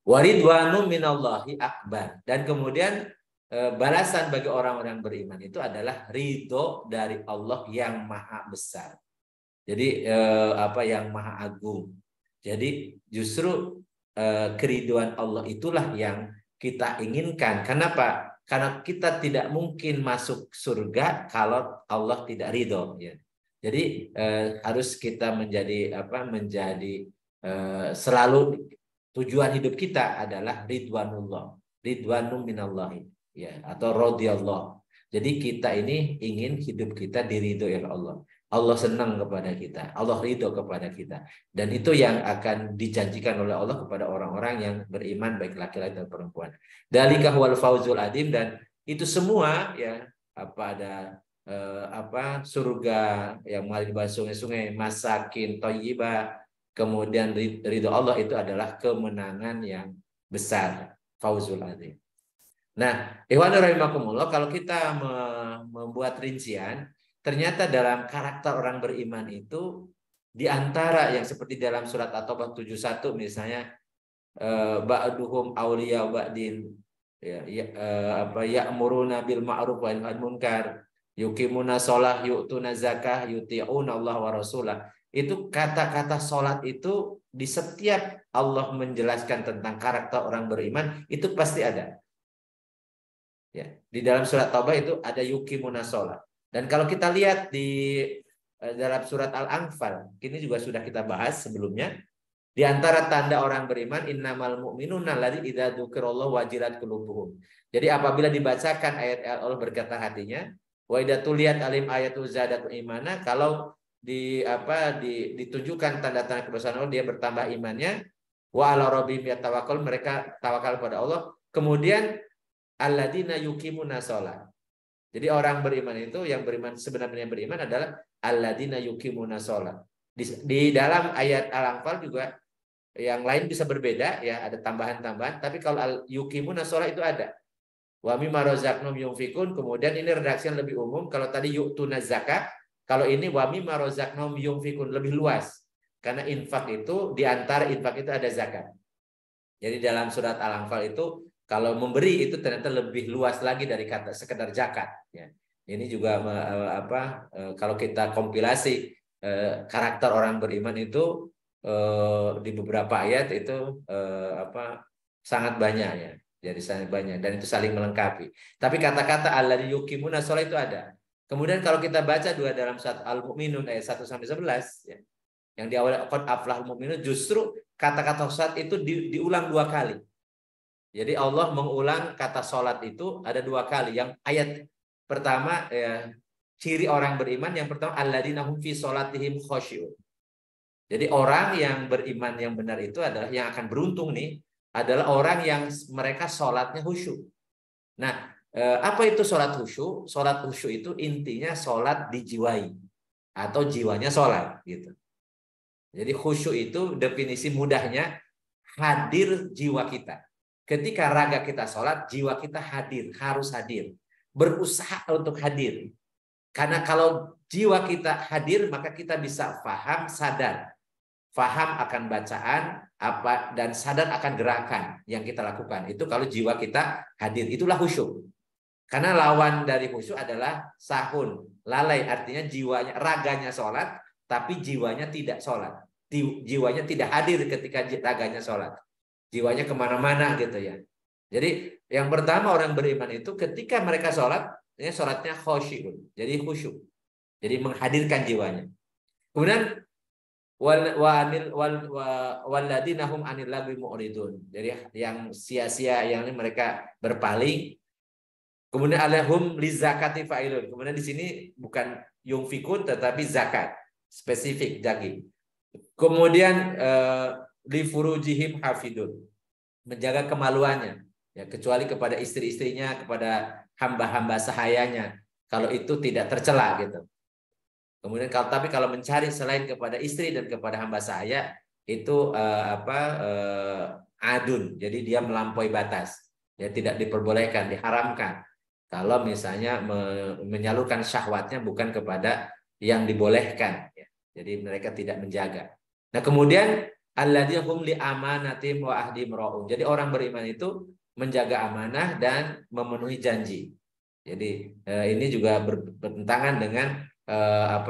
Waridwanu minallahi akbar. Dan kemudian balasan bagi orang-orang beriman itu adalah ridho dari Allah yang maha besar. Jadi apa yang maha agung. Jadi justru keriduan Allah itulah yang kita inginkan. Kenapa? Karena kita tidak mungkin masuk surga kalau Allah tidak ridho. Ya. Jadi harus kita menjadi apa? Menjadi selalu tujuan hidup kita adalah ridwanullah, ridwanum minallahi, ya atau radhiyallahu. Jadi kita ini ingin hidup kita diridhoi oleh Allah. Allah senang kepada kita, Allah ridho kepada kita, dan itu yang akan dijanjikan oleh Allah kepada orang-orang yang beriman baik laki-laki dan perempuan. Dzalika huwal fauzul adzim, dan itu semua ya apa ada apa surga yang mengalir di bawah sungai-sungai, masakin thayyibah, kemudian ridho Allah itu adalah kemenangan yang besar, fauzul adzim. Nah, ikhwan rahimakumullah, kalau kita membuat rincian, ternyata dalam karakter orang beriman itu di antara yang seperti dalam surat At-Taubah 71 misalnya ba'duhum auliya ba'din ya, apa ya'muruna bil ma'ruf wa yanhauna 'anil munkar, yuqimuna shalah, yu'tuna zakah, yuti'una Allah wa rasulah. Itu kata-kata sholat itu di setiap Allah menjelaskan tentang karakter orang beriman itu pasti ada. Ya, di dalam surat Taubah itu ada yuqimuna shalah. Dan kalau kita lihat di dalam surat Al-Anfal, ini juga sudah kita bahas sebelumnya. Di antara tanda orang beriman, innamal mu'minuna alladzina idza dzukirallahu wajilat qulubuhum. Jadi apabila dibacakan ayat-ayat Allah berkata hatinya, wa idza tuliyat alim ayatu zadatu imana, kalau ditunjukkan tanda-tanda kebesaran Allah, dia bertambah imannya. Wa ala rabbihim yatawakkal, mereka tawakal pada Allah. Kemudian alladzina yuqimuna shalah. Jadi orang beriman itu, yang beriman sebenarnya beriman adalah alladzina yuqimuna shalah. Di dalam ayat Al-Anfal juga yang lain bisa berbeda ya, ada tambahan-tambahan, tapi kalau yuqimuna shalah itu ada. Wa mimma razaqnahum yunfikun, kemudian ini redaksi yang lebih umum. Kalau tadi yu'tuna zakat, kalau ini wa mimma razaqnahum yunfikun, lebih luas. Karena infak itu, di antara infak itu ada zakat. Jadi dalam surat Al-Anfal itu kalau memberi itu ternyata lebih luas lagi dari kata sekedar zakat ya. Ini juga kalau kita kompilasi karakter orang beriman itu di beberapa ayat itu sangat banyak ya. Jadi sangat banyak dan itu saling melengkapi. Tapi kata-kata alladzina yuqimuna shalah itu ada. Kemudian kalau kita baca dua dalam surat Al-Mu'minun ayat 1 sampai 11 ya. Yang di awal qad aflahal mu'minun, justru kata-kata salat itu diulang dua kali. Jadi Allah mengulang kata salat itu ada dua kali. Yang ayat pertama ya, ciri orang beriman yang pertama alladzina hum fi sholatihim khashi'un. Jadi orang yang beriman yang benar itu adalah yang akan beruntung nih, adalah orang yang mereka sholatnya khusyuk. Nah, apa itu sholat khusyuk? Sholat khusyuk itu intinya sholat dijiwai atau jiwanya sholat gitu. Jadi khusyuk itu definisi mudahnya hadir jiwa kita. Ketika raga kita sholat, jiwa kita hadir, harus hadir, berusaha untuk hadir. Karena kalau jiwa kita hadir, maka kita bisa paham, sadar. Faham akan bacaan dan sadar akan gerakan yang kita lakukan. Itu kalau jiwa kita hadir, itulah khusyuk. Karena lawan dari khusyuk adalah sahun, lalai, artinya jiwanya, raganya sholat, tapi jiwanya tidak sholat. jiwanya tidak hadir ketika raganya sholat. Jiwanya kemana-mana gitu ya. Jadi yang pertama orang beriman itu ketika mereka sholat, ini sholatnya khosyi'un, jadi khusyuk. Jadi menghadirkan jiwanya. Kemudian walladzina hum 'anil lagwi mu'ridun. Jadi yang sia-sia, yang ini mereka berpaling. Kemudian alahum lizakati fa'ilun. Kemudian di sini bukan yungfikun tetapi zakat, spesifik daging. Kemudian li furujihim hafidun, menjaga kemaluannya, ya, kecuali kepada istri-istrinya, kepada hamba-hamba sahayanya, kalau itu tidak tercela gitu. Kemudian kalau mencari selain kepada istri dan kepada hamba sahaya itu adun, jadi dia melampaui batas, ya, tidak diperbolehkan, diharamkan. Kalau misalnya menyalurkan syahwatnya bukan kepada yang dibolehkan, ya. Jadi mereka tidak menjaga. Nah kemudian alladzina hum li amanatim wa ahdim ra'un. Jadi orang beriman itu menjaga amanah dan memenuhi janji. Jadi ini juga bertentangan dengan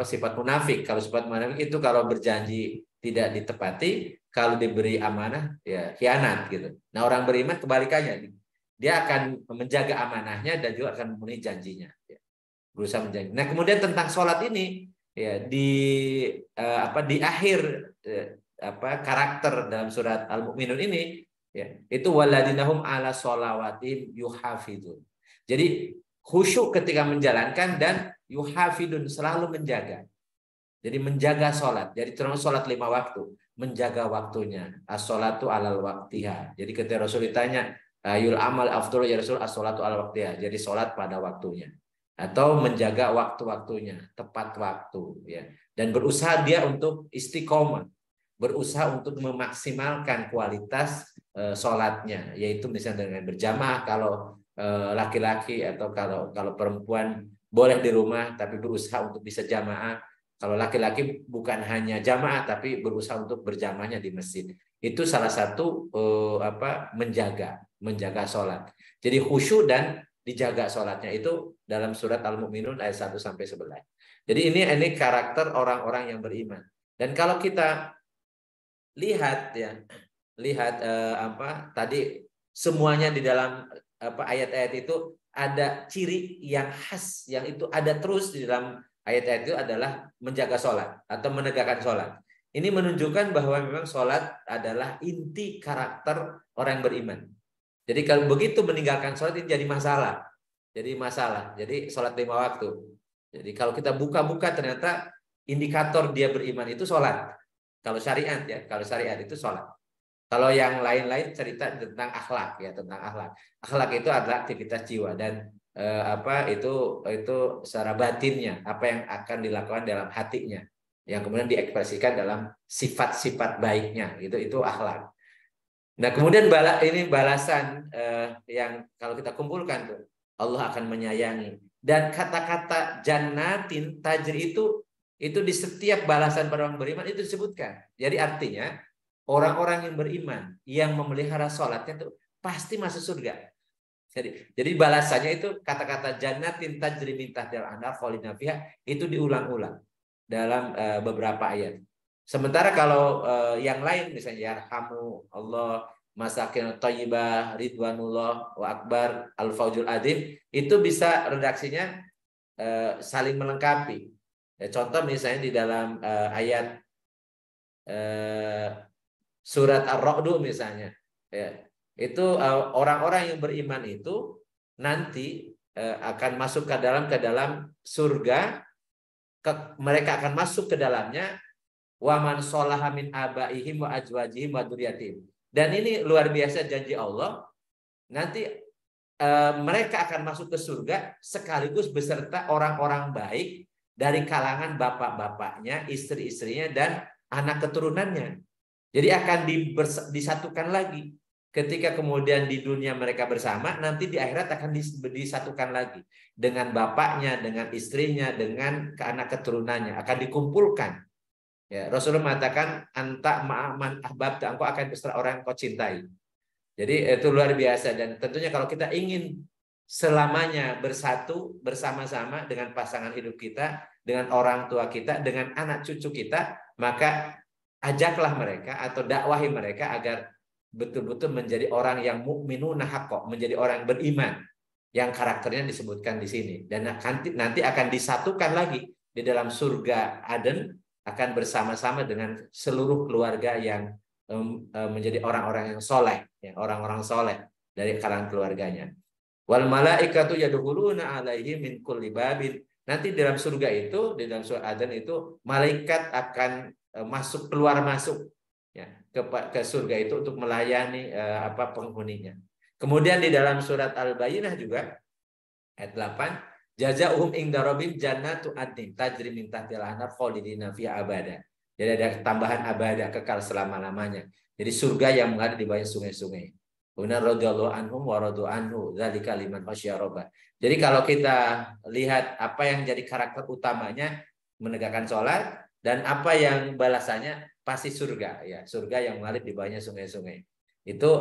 sifat munafik. Kalau sifat munafik itu kalau berjanji tidak ditepati, kalau diberi amanah ya khianat gitu. Nah orang beriman kebalikannya, dia akan menjaga amanahnya dan juga akan memenuhi janjinya, ya. Berusaha menjaga. Nah kemudian tentang sholat ini ya di akhir karakter dalam surat Al-Mu'minun ini, ya, itu waladinahum ala sholawatim yuhafidun. Jadi khusyuk ketika menjalankan dan yuhafidun, selalu menjaga. Jadi menjaga sholat. Jadi terutama sholat 5 waktu, menjaga waktunya. As-sholatu alal waktiha. Jadi ketika Rasul ditanya, ayul amal afdhal ya Rasul, as-sholatu alal waktiha. Jadi sholat pada waktunya. Atau menjaga waktu-waktunya, tepat waktu, ya. Dan berusaha dia untuk istiqomah, berusaha untuk memaksimalkan kualitas sholatnya, yaitu misalnya dengan berjamaah kalau laki-laki, atau kalau perempuan boleh di rumah tapi berusaha untuk bisa jamaah. Kalau laki-laki bukan hanya jamaah tapi berusaha untuk berjamaahnya di masjid. Itu salah satu menjaga sholat. Jadi khusyuk dan dijaga sholatnya itu dalam surat Al-Mu'minun ayat 1 sampai 11. Jadi ini karakter orang-orang yang beriman. Dan kalau kita lihat tadi semuanya di dalam ayat-ayat itu ada ciri yang khas, yang itu ada terus di dalam ayat-ayat itu adalah menjaga sholat atau menegakkan sholat. Ini menunjukkan bahwa memang sholat adalah inti karakter orang yang beriman. Jadi kalau begitu meninggalkan sholat ini jadi masalah. Jadi sholat 5 waktu. Jadi kalau kita buka-buka ternyata indikator dia beriman itu sholat. Kalau syariat itu sholat. Kalau yang lain-lain cerita tentang akhlak, ya, tentang akhlak. Akhlak itu adalah aktivitas jiwa dan itu secara batinnya, apa yang akan dilakukan dalam hatinya, yang kemudian diekspresikan dalam sifat-sifat baiknya, itu akhlak. Nah kemudian ini balasan yang kalau kita kumpulkan tuh, Allah akan menyayangi. Dan kata-kata jannatin tajri itu di setiap balasan pada orang beriman itu disebutkan. Jadi artinya orang-orang yang beriman yang memelihara sholatnya itu pasti masuk surga. Jadi balasannya itu kata-kata jannatin tajri min tahtil anhar khalidina fiha itu diulang-ulang dalam beberapa ayat. Sementara kalau yang lain misalnya yarhamu Allah, masakin thayyibah, ridwanullah wa akbar, al-faujul adim, itu bisa redaksinya saling melengkapi. Ya, contoh misalnya di dalam ayat surat Ar-Ra'd misalnya, ya, itu orang-orang yang beriman itu nanti akan masuk ke dalam surga, mereka akan masuk ke dalamnya. Wa man sholaha min abaihim wa azwajihim wa dzurriyyatihim. Dan ini luar biasa janji Allah. Nanti mereka akan masuk ke surga sekaligus beserta orang-orang baik dari kalangan bapak-bapaknya, istri-istrinya dan anak keturunannya. Jadi akan disatukan lagi. Ketika kemudian di dunia mereka bersama, nanti di akhirat akan disatukan lagi dengan bapaknya, dengan istrinya, dengan anak keturunannya akan dikumpulkan. Ya, Rasulullah mengatakan anta ma'aman ahbabta, engkau akan beserta orang yang kau cintai. Jadi itu luar biasa, dan tentunya kalau kita ingin selamanya bersatu bersama-sama dengan pasangan hidup kita, dengan orang tua kita, dengan anak cucu kita, maka ajaklah mereka atau dakwahi mereka agar betul-betul menjadi orang yang mukminuna haqqo, menjadi orang yang beriman, yang karakternya disebutkan di sini, dan nanti akan disatukan lagi di dalam surga Aden, akan bersama-sama dengan seluruh keluarga yang menjadi orang-orang yang soleh, ya, orang-orang soleh dari kalangan keluarganya. Wal malaikatu yadkhuluna alaihi min kulli babin. Nanti dalam surga itu, di dalam surga Aden itu, malaikat akan masuk keluar masuk, ya, ke surga itu untuk melayani penghuninya. Kemudian di dalam surat Al-Bayyinah juga ayat 8, jazaohum inda rabbihim jannatu adnin tajri min tahtiha al-anhar khalidina fiha abada. Jadi ada tambahan abada, kekal selama-lamanya. Jadi surga yang mengalir di bawah sungai-sungai. Jadi kalau kita lihat apa yang jadi karakter utamanya, menegakkan sholat, dan apa yang balasannya pasti surga, ya, surga yang mengalir di bawahnya sungai-sungai. Itu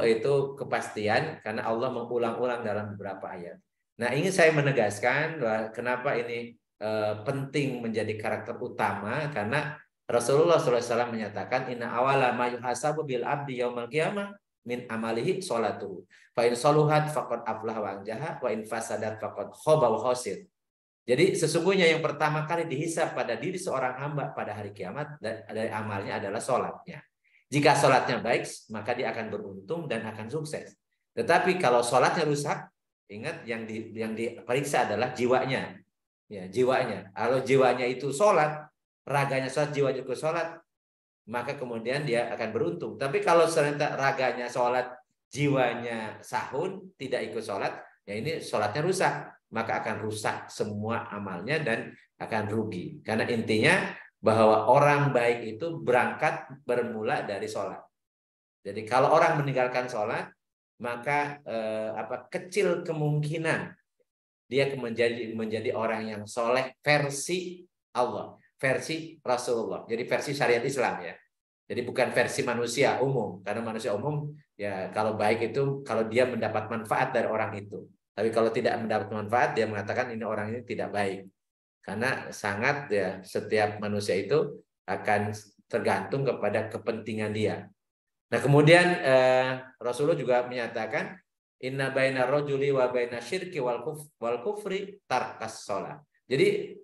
kepastian karena Allah mengulang-ulang dalam beberapa ayat. Nah, ingin saya menegaskan bahwa kenapa ini penting menjadi karakter utama, karena Rasulullah SAW menyatakan inna awala ma yuhasabu bil abdi yaumal qiyamah min amalihi sholatuhu. Fa in saluhat faqad aflaha wa anjaha wa in fasadat faqad khaba wa khasir. Jadi sesungguhnya yang pertama kali dihisab pada diri seorang hamba pada hari kiamat dari amalnya adalah sholatnya. Jika sholatnya baik, maka dia akan beruntung dan akan sukses. Tetapi kalau sholatnya rusak, ingat yang diperiksa adalah jiwanya. Ya, jiwanya. Kalau jiwanya itu sholat, raganya sholat, jiwanya itu sholat, maka kemudian dia akan beruntung. Tapi kalau ternyata raganya sholat, jiwanya sahun, tidak ikut sholat, ya ini sholatnya rusak. Maka akan rusak semua amalnya dan akan rugi. Karena intinya bahwa orang baik itu bermula dari sholat. Jadi kalau orang meninggalkan sholat, maka kecil kemungkinan dia menjadi orang yang soleh versi Allah, versi Rasulullah. Jadi versi syariat Islam, ya. Jadi bukan versi manusia umum, karena manusia umum ya kalau baik itu kalau dia mendapat manfaat dari orang itu. Tapi kalau tidak mendapat manfaat, dia mengatakan ini orang ini tidak baik. Karena sangat, ya, setiap manusia itu akan tergantung kepada kepentingan dia. Nah, kemudian Rasulullah juga menyatakan inna baina rajuli wa baina syirki wal kufri tarkas shalah. Jadi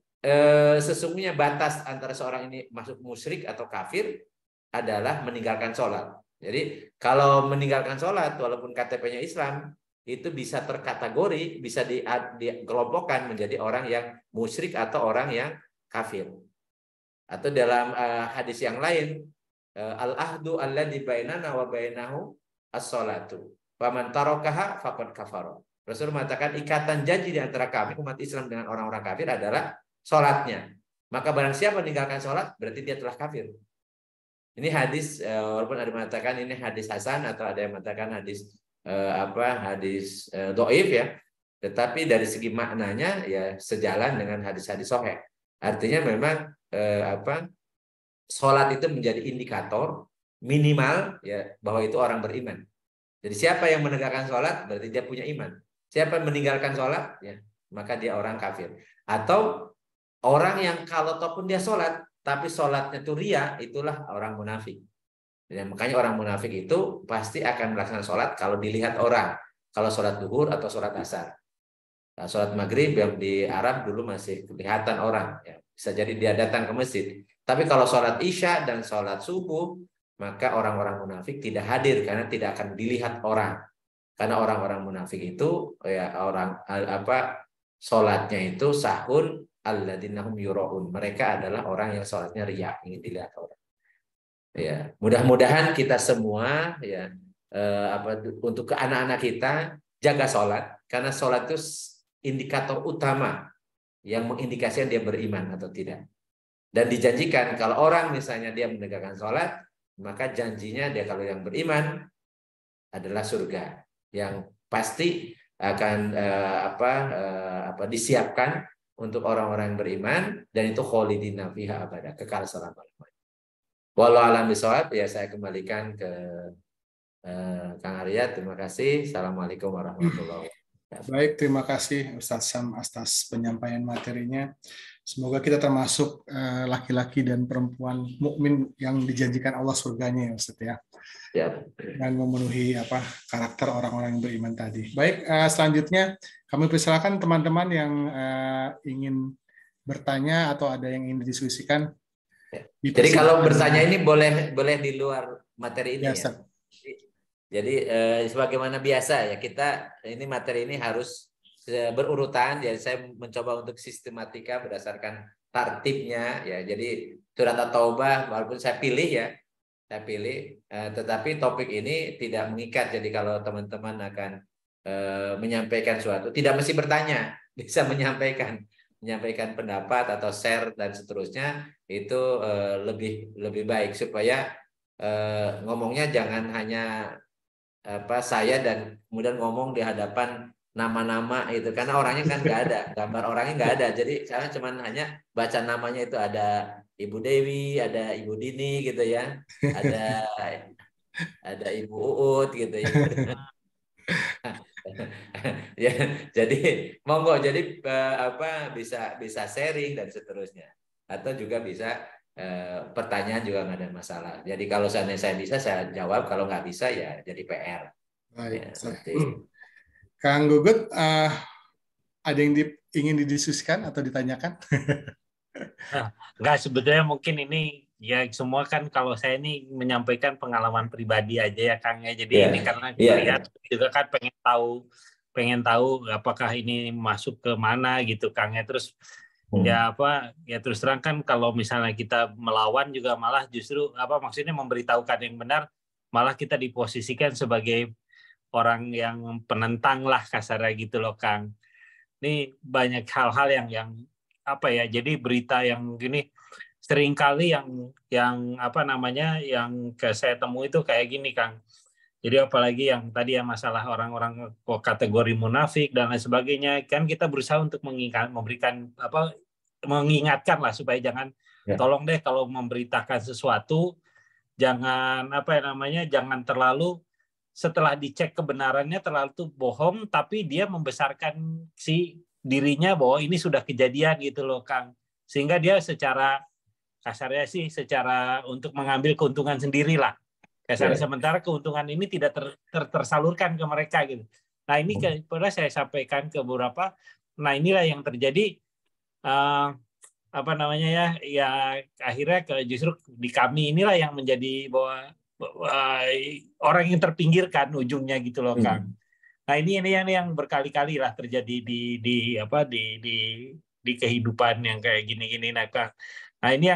sesungguhnya batas antara seorang ini masuk musyrik atau kafir adalah meninggalkan sholat. Jadi kalau meninggalkan sholat walaupun KTP-nya Islam, itu bisa terkategori, bisa dikelompokkan menjadi orang yang musyrik atau orang yang kafir. Atau dalam hadis yang lain, al-ahdu alladzi bainana wa bainahu as-shalatu. Faman tarakaha faqad kafara. Rasul mengatakan ikatan janji di antara kami umat Islam dengan orang-orang kafir adalah sholatnya. Maka barang siapa meninggalkan sholat, berarti dia telah kafir. Ini hadis, walaupun ada yang mengatakan ini hadis hasan atau ada yang mengatakan hadis hadis dhaif, ya. Tetapi dari segi maknanya ya sejalan dengan hadis-hadis sahih. Artinya memang sholat itu menjadi indikator minimal, ya, bahwa itu orang beriman. Jadi siapa yang menegakkan sholat berarti dia punya iman. Siapa yang meninggalkan sholat, ya, maka dia orang kafir. Atau orang yang kalau ataupun dia sholat tapi sholatnya itu ria, itulah orang munafik. Dan makanya orang munafik itu pasti akan melaksanakan sholat kalau dilihat orang. Kalau sholat duhur atau sholat asar. Nah, sholat maghrib yang di Arab dulu masih kelihatan orang, ya. Bisa jadi dia datang ke masjid. Tapi kalau sholat isya dan sholat subuh, maka orang-orang munafik tidak hadir karena tidak akan dilihat orang. Karena orang-orang munafik itu, ya, orang sholatnya itu sahun alladzina hum yuraun. Mereka adalah orang yang sholatnya riya, ingin dilihat orang. Ya, mudah-mudahan kita semua, ya, untuk ke anak-anak kita jaga sholat, karena sholat itu indikator utama yang mengindikasikan dia beriman atau tidak. Dan dijanjikan kalau orang misalnya dia menegakkan sholat, maka janjinya dia kalau yang beriman adalah surga yang pasti akan disiapkan untuk orang-orang yang beriman, dan itu kholidina fiha abada, kekal selama-lamanya. Wallahu a'lam bishawab, ya, saya kembalikan ke Kang Arya. Terima kasih. Assalamualaikum warahmatullahi wabarakatuh. Baik, terima kasih Ustaz Sam atas penyampaian materinya. Semoga kita termasuk laki-laki dan perempuan mukmin yang dijanjikan Allah surganya ya Ustaz ya. Ya. Dan memenuhi karakter orang-orang yang beriman tadi. Baik, selanjutnya kami persilakan teman-teman yang ingin bertanya atau ada yang ingin didiskusikan. Jadi kalau bertanya ini boleh di luar materi ini ya. Ustaz. Jadi sebagaimana biasa ya, kita ini materi ini harus berurutan. Jadi saya mencoba untuk sistematika berdasarkan tartibnya ya. Jadi surat At-Taubah walaupun saya pilih, tetapi topik ini tidak mengikat. Jadi kalau teman-teman akan menyampaikan suatu, tidak mesti bertanya, bisa menyampaikan pendapat atau share dan seterusnya, itu lebih baik supaya ngomongnya jangan hanya saya dan kemudian ngomong di hadapan nama-nama itu, karena orangnya kan nggak ada, gambar orangnya nggak ada, jadi saya cuma hanya baca namanya, itu ada Ibu Dewi, ada Ibu Dini gitu ya, ada Ibu Uut gitu ya. Ya, jadi monggo, jadi bisa sharing dan seterusnya, atau juga bisa pertanyaan juga nggak ada masalah. Jadi kalau seandainya saya bisa saya jawab, kalau nggak bisa ya jadi PR. Baik, Ya, Ustaz. seperti itu. Kang Gugut, ada yang ingin didiskusikan atau ditanyakan? Nah, enggak, sebetulnya mungkin ini ya semua kan, kalau saya ini menyampaikan pengalaman pribadi aja ya Kang ya. Jadi ini karena lihat juga kan pengen tahu apakah ini masuk ke mana gitu Kang ya. Terus ya terus terang kan kalau misalnya kita melawan juga malah justru maksudnya memberitahukan yang benar, malah kita diposisikan sebagai orang yang penentang lah kasarnya gitu loh Kang. Ini banyak hal-hal yang jadi berita yang gini seringkali yang yang saya temui itu kayak gini Kang. Jadi apalagi yang tadi ya masalah orang-orang kategori munafik dan lain sebagainya, kan kita berusaha untuk mengingatkan lah supaya jangan, tolong deh kalau memberitakan sesuatu jangan jangan terlalu setelah dicek kebenarannya terlalu bohong, tapi dia membesarkan si dirinya bahwa ini sudah kejadian gitu loh Kang, sehingga dia secara kasarnya secara untuk mengambil keuntungan sendiri lah kasarnya, sementara keuntungan ini tidak tersalurkan ke mereka gitu. Nah ini pernah saya sampaikan ke beberapa, nah inilah yang terjadi akhirnya justru di kami inilah yang menjadi bahwa orang yang terpinggirkan ujungnya gitu loh Kang. Nah ini yang berkali-kali lah terjadi di kehidupan yang kayak gini-gini Kang. Nah ini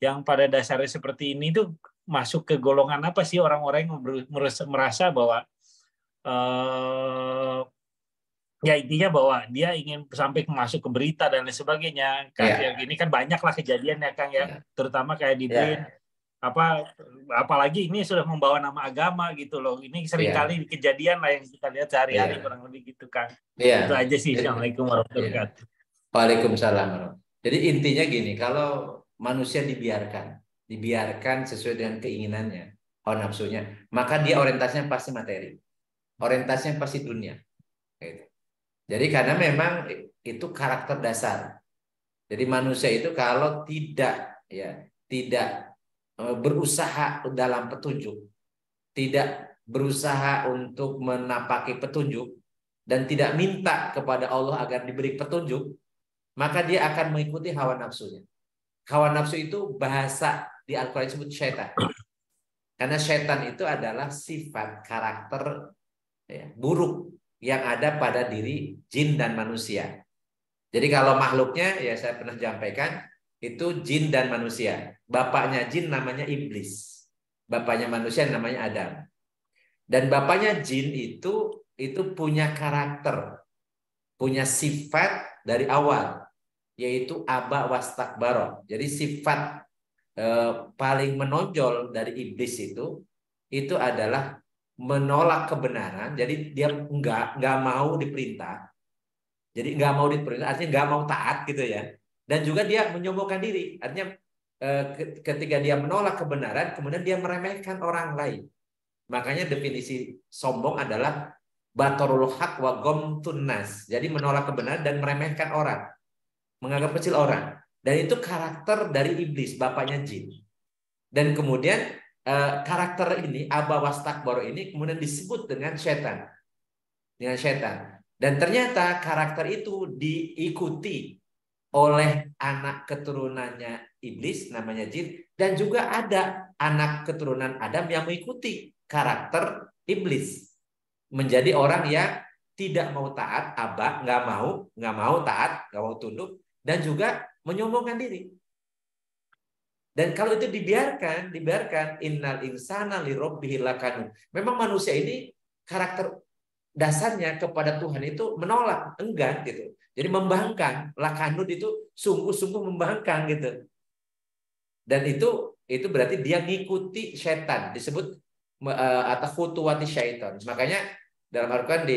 yang pada dasarnya seperti ini tuh masuk ke golongan apa sih orang-orang yang merasa bahwa ya intinya bahwa dia ingin sampai masuk ke berita dan lain sebagainya. Kayak gini kan banyak lah kejadian ya Kang ya, terutama kayak di BRIN. Apalagi ini sudah membawa nama agama gitu loh. Ini seringkali kejadian lah yang kita lihat sehari-hari kurang lebih gitu Kang. Itu aja sih. Assalamualaikum warahmatullahi wabarakatuh. Waalaikumsalam. Jadi intinya gini, kalau manusia dibiarkan sesuai dengan keinginannya, hawa nafsunya, maka dia orientasinya pasti materi, orientasinya pasti dunia. Jadi karena memang itu karakter dasar. Jadi manusia itu kalau tidak berusaha dalam petunjuk, tidak berusaha untuk menapaki petunjuk, dan tidak minta kepada Allah agar diberi petunjuk, maka dia akan mengikuti hawa nafsunya. Hawa nafsu itu bahasa di Al-Quran disebut syaitan. Karena syaitan itu adalah sifat karakter buruk yang ada pada diri jin dan manusia. Jadi kalau makhluknya ya saya pernah sampaikan, itu jin dan manusia. Bapaknya jin namanya iblis, bapaknya manusia namanya Adam. Dan bapaknya jin itu punya karakter, punya sifat dari awal, yaitu aba wastakbaro. Jadi sifat paling menonjol dari iblis itu adalah menolak kebenaran. Jadi dia nggak mau diperintah. Jadi nggak mau diperintah, artinya nggak mau taat gitu ya. Dan juga dia menyombongkan diri, artinya ketika dia menolak kebenaran, kemudian dia meremehkan orang lain. Makanya definisi sombong adalah batorul haq wa gomtun nas. Jadi menolak kebenaran dan meremehkan orang. menganggap kecil orang. Dan itu karakter dari iblis, bapaknya jin. Dan kemudian karakter ini, aba wastakbara ini kemudian disebut dengan setan. Dengan setan. Dan ternyata karakter itu diikuti oleh anak keturunannya iblis namanya jin, dan juga ada anak keturunan Adam yang mengikuti karakter iblis, menjadi orang yang tidak mau taat, aba, nggak mau taat, nggak mau tunduk, dan juga menyombongkan diri. Dan kalau itu dibiarkan innal insana lirabbih lakanun. Memang manusia ini karakter dasarnya kepada Tuhan itu menolak, enggan gitu. Jadi membangkang, lakanun itu sungguh-sungguh membangkang gitu. Dan itu berarti dia ngikuti setan, disebut atau khutuwati syaitan. Makanya dalam Al-Qur'an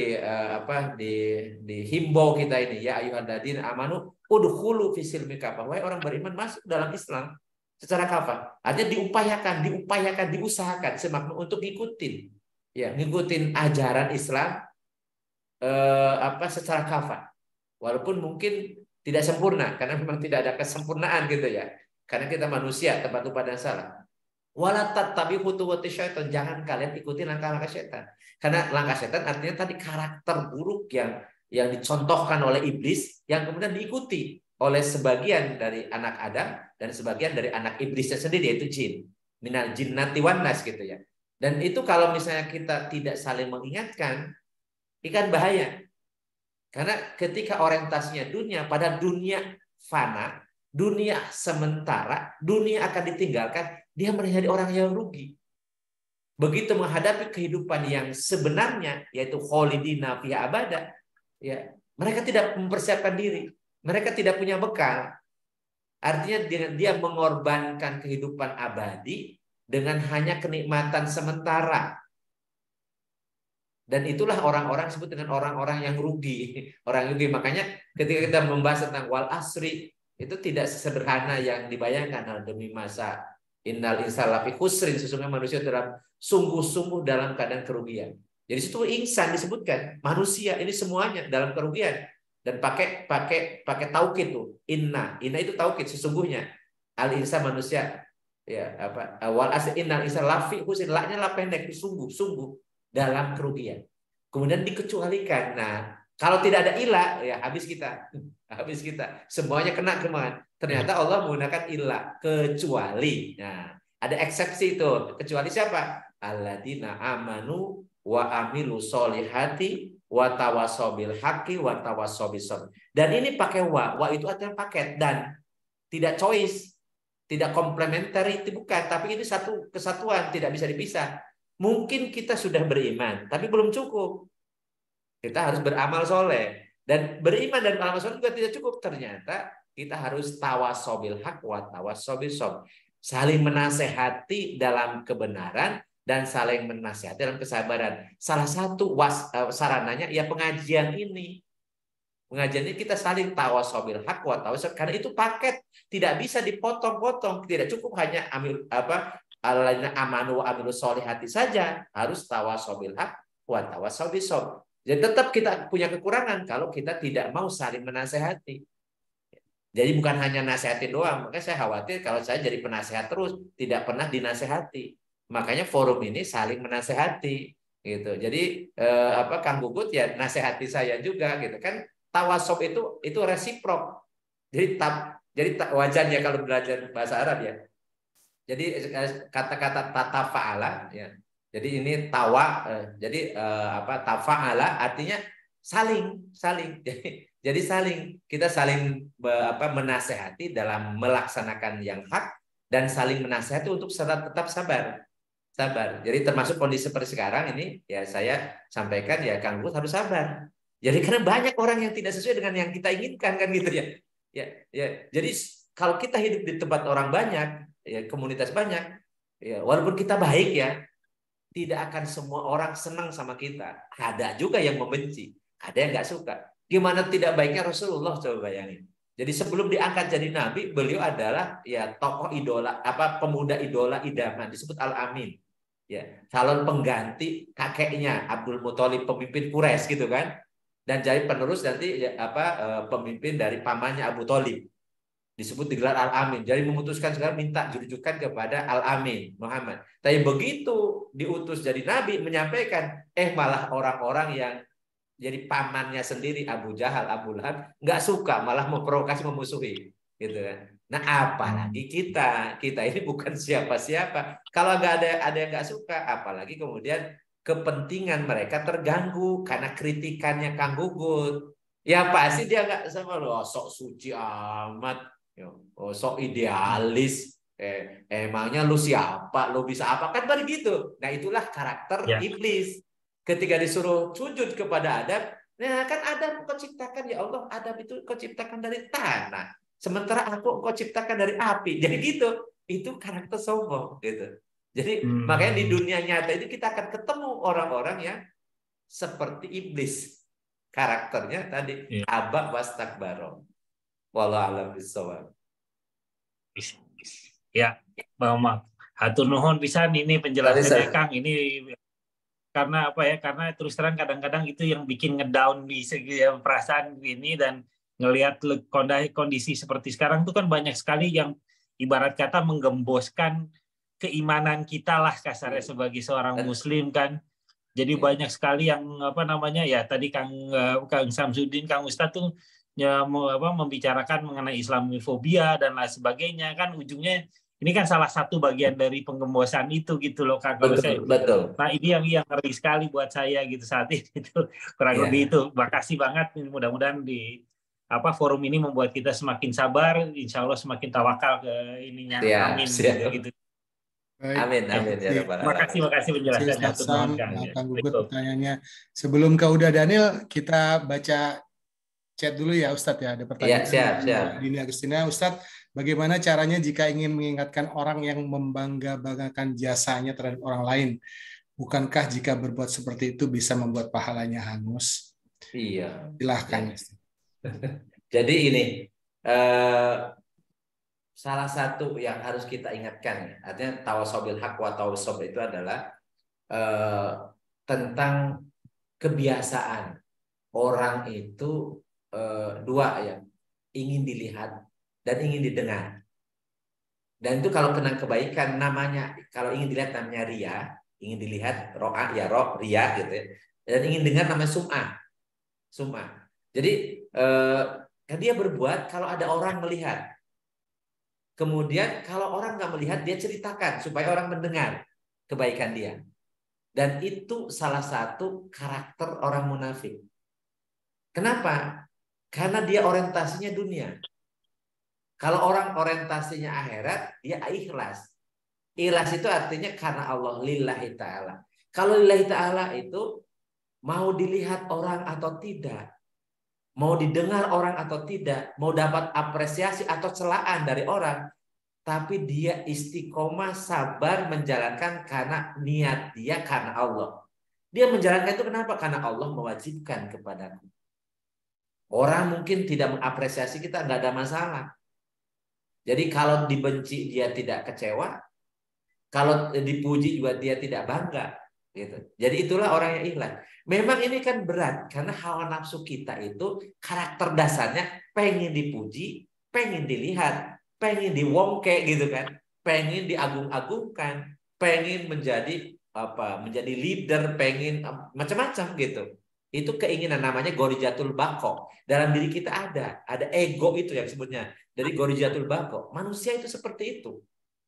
dihimbau kita ini, ya ayyuhalladzina amanu udkhulu fis silmi kafah. Wahai orang beriman, masuk dalam Islam secara kafah. Artinya diupayakan, diusahakan semaksimal untuk ngikutin ajaran Islam secara kafah. Walaupun mungkin tidak sempurna, karena memang tidak ada kesempurnaan gitu ya. Karena kita manusia, tempat lupa dan salah. Wala tattabi'u khutuwati syaitan, jangan kalian ikuti langkah-langkah setan. Karena langkah setan artinya tadi karakter buruk yang dicontohkan oleh iblis, yang kemudian diikuti oleh sebagian dari anak Adam dan sebagian dari anak iblisnya sendiri, yaitu jin. Minal jinnati wan nas gitu ya. Dan itu kalau misalnya kita tidak saling mengingatkan, ikan bahaya. Karena ketika orientasinya dunia pada dunia fana, dunia sementara, dunia akan ditinggalkan, dia menjadi orang yang rugi. Begitu menghadapi kehidupan yang sebenarnya, yaitu kholidina fiha abada, ya, mereka tidak mempersiapkan diri, mereka tidak punya bekal. Artinya dia mengorbankan kehidupan abadi dengan hanya kenikmatan sementara. Dan itulah orang-orang disebut dengan orang-orang yang rugi. Orang rugi. Makanya ketika kita membahas tentang wal asri, itu tidak sesederhana yang dibayangkan. Demi masa innal insana lafi khusrin, sesungguhnya manusia dalam sungguh-sungguh dalam keadaan kerugian. Jadi situ insan disebutkan, manusia ini semuanya dalam kerugian. Dan pakai taukid tuh. Inna itu taukid, sesungguhnya. Al insan manusia, ya apa? Wal asri innal insana lafi khusrin, laknya lah pendek, sungguh dalam kerugian. Kemudian dikecualikan. Nah, kalau tidak ada ilah, ya habis kita. Semuanya kena kemana? Ternyata Allah menggunakan ilah, kecuali. Nah, ada eksepsi itu. Kecuali siapa? Alladzina amanu wa amilu solihati wa tawasaw bil haqqi wa tawasaw bis sabr. Dan ini pakai wa. Wa itu artinya paket dan tidak choice, tidak komplementari, itu bukan, tapi ini satu kesatuan, tidak bisa dipisah. Mungkin kita sudah beriman, tapi belum cukup. Kita harus beramal soleh. Dan beriman dan beramal soleh juga tidak cukup. Ternyata kita harus tawasobil haq wa tawasobil sob. Saling menasehati dalam kebenaran dan saling menasehati dalam kesabaran. Salah satu sarananya ya pengajian ini. Pengajian ini kita saling tawasobil haq wa tawasobil. Karena itu paket, tidak bisa dipotong-potong. Tidak cukup hanya ambil alladzina amanu wa amilus solihati saja, harus tawasobil haq wa tawasobil sob. Jadi tetap kita punya kekurangan kalau kita tidak mau saling menasehati. Jadi bukan hanya nasihati doang. Makanya saya khawatir kalau saya jadi penasehat terus, tidak pernah dinasehati. Makanya forum ini saling menasehati gitu. Jadi Kang Gugut ya nasehati saya juga gitu kan. Tawasob itu resiprok. Jadi wajarnya kalau belajar bahasa Arab ya. Jadi kata-kata tata fa'ala ya. Jadi ini tafa'ala artinya saling. Jadi kita saling menasehati dalam melaksanakan yang hak dan saling menasehati untuk tetap sabar. Jadi termasuk kondisi seperti sekarang ini ya saya sampaikan ya Kang Gus harus sabar. Jadi karena banyak orang yang tidak sesuai dengan yang kita inginkan kan gitu ya. Ya. Jadi kalau kita hidup di tempat orang banyak, ya komunitas banyak, ya walaupun kita baik ya, tidak akan semua orang senang sama kita. Ada juga yang membenci, ada yang nggak suka. Gimana tidak baiknya Rasulullah, coba bayangin. Jadi sebelum diangkat jadi nabi, beliau adalah ya tokoh idola, pemuda idola idaman, disebut Al-Amin. Ya, calon pengganti kakeknya Abdul Muthalib, pemimpin Quraisy gitu kan. dan jadi penerus nanti pemimpin dari pamannya Abu Thalib. Disebut digelar Al-Amin. Jadi memutuskan segala minta jurujukan kepada Al-Amin Muhammad. Tapi begitu diutus jadi nabi menyampaikan, malah orang-orang yang jadi pamannya sendiri Abu Jahal, Abu Lahab nggak suka, malah memprovokasi, memusuhi, gitu kan. Nah, apalagi kita ini bukan siapa-siapa. Kalau nggak ada yang nggak suka, apalagi kemudian kepentingan mereka terganggu karena kritikannya Kang Gugut. Ya pasti dia nggak sama lo, sok suci amat. Sok idealis, emangnya lu siapa, lu bisa apa, kan begitu. Nah, itulah karakter iblis. Ketika disuruh sujud kepada Adam, nah kan Adam kau ciptakan, ya Allah, Adam itu kau ciptakan dari tanah, sementara aku kau ciptakan dari api. Jadi gitu, itu karakter sombong gitu. Jadi makanya di dunia nyata ini kita akan ketemu orang-orang yang seperti iblis. Karakternya tadi aba wastakbaro. Wallahu a'lam bishawab. Ya, Bang Mak. Hatur nuhun pisan ini penjelasannya Kang. Ini karena apa ya? Karena terus terang kadang-kadang itu yang bikin ngedown di segi perasaan ini, dan ngelihat kondisi seperti sekarang tuh kan banyak sekali yang ibarat kata menggemboskan keimanan kita lah kasarnya sebagai seorang muslim kan. Jadi banyak sekali yang apa namanya ya, tadi Kang Samsudin, Kang Ustadz tuh ya membicarakan mengenai Islamofobia dan lain sebagainya, kan ujungnya ini kan salah satu bagian dari penggembosan itu gitu loh Kang. Betul. Nah, ini yang ngeri sekali buat saya gitu saat ini itu kurang lebih itu. Makasih banget, mudah-mudahan di forum ini membuat kita semakin sabar, insya Allah semakin tawakal ke ininya. Amin gitu. Amin ya Rabbal Alamin. Makasih penjelasannya. Kang Gugut pertanyaannya. Sebelum ke Uda Daniel, kita baca chat dulu ya Ustadz ya. Ada pertanyaan siap. Dini Agustina. Ustadz, bagaimana caranya jika ingin mengingatkan orang yang membangga-banggakan jasanya terhadap orang lain? Bukankah jika berbuat seperti itu bisa membuat pahalanya hangus? Iya. Silahkan. Jadi ini salah satu yang harus kita ingatkan, artinya tawasobil haq wa tawasob itu adalah tentang kebiasaan orang itu dua ya, ingin dilihat dan ingin didengar. Dan itu kalau kena kebaikan namanya, kalau ingin dilihat namanya ria, ingin dilihat ro'a ya ria gitu ya. Dan ingin dengar namanya sum'ah. Jadi dia berbuat kalau ada orang melihat. Kemudian kalau orang nggak melihat, dia ceritakan supaya orang mendengar kebaikan dia. Dan itu salah satu karakter orang munafik. Kenapa? Karena dia orientasinya dunia. Kalau orang orientasinya akhirat, dia ikhlas. Ikhlas itu artinya karena Allah, lillahi ta'ala. Kalau lillahi ta'ala itu mau dilihat orang atau tidak, mau didengar orang atau tidak, mau dapat apresiasi atau celaan dari orang, tapi dia istiqomah sabar menjalankan karena niat dia karena Allah. Dia menjalankan itu kenapa? Karena Allah mewajibkan kepadaku. Orang mungkin tidak mengapresiasi kita, nggak ada masalah. Jadi kalau dibenci dia tidak kecewa, kalau dipuji juga dia tidak bangga. Gitu. Jadi itulah orang yang ikhlas. Memang ini kan berat karena hawa nafsu kita itu karakter dasarnya pengen dipuji, pengen dilihat, pengen diwongke gitu kan, pengen diagung-agungkan, pengen menjadi menjadi leader, pengen macam-macam gitu. Itu keinginan, namanya gorijatul bako. Dalam diri kita ada ego itu yang sebutnya dari gorijatul bako. Manusia itu seperti itu.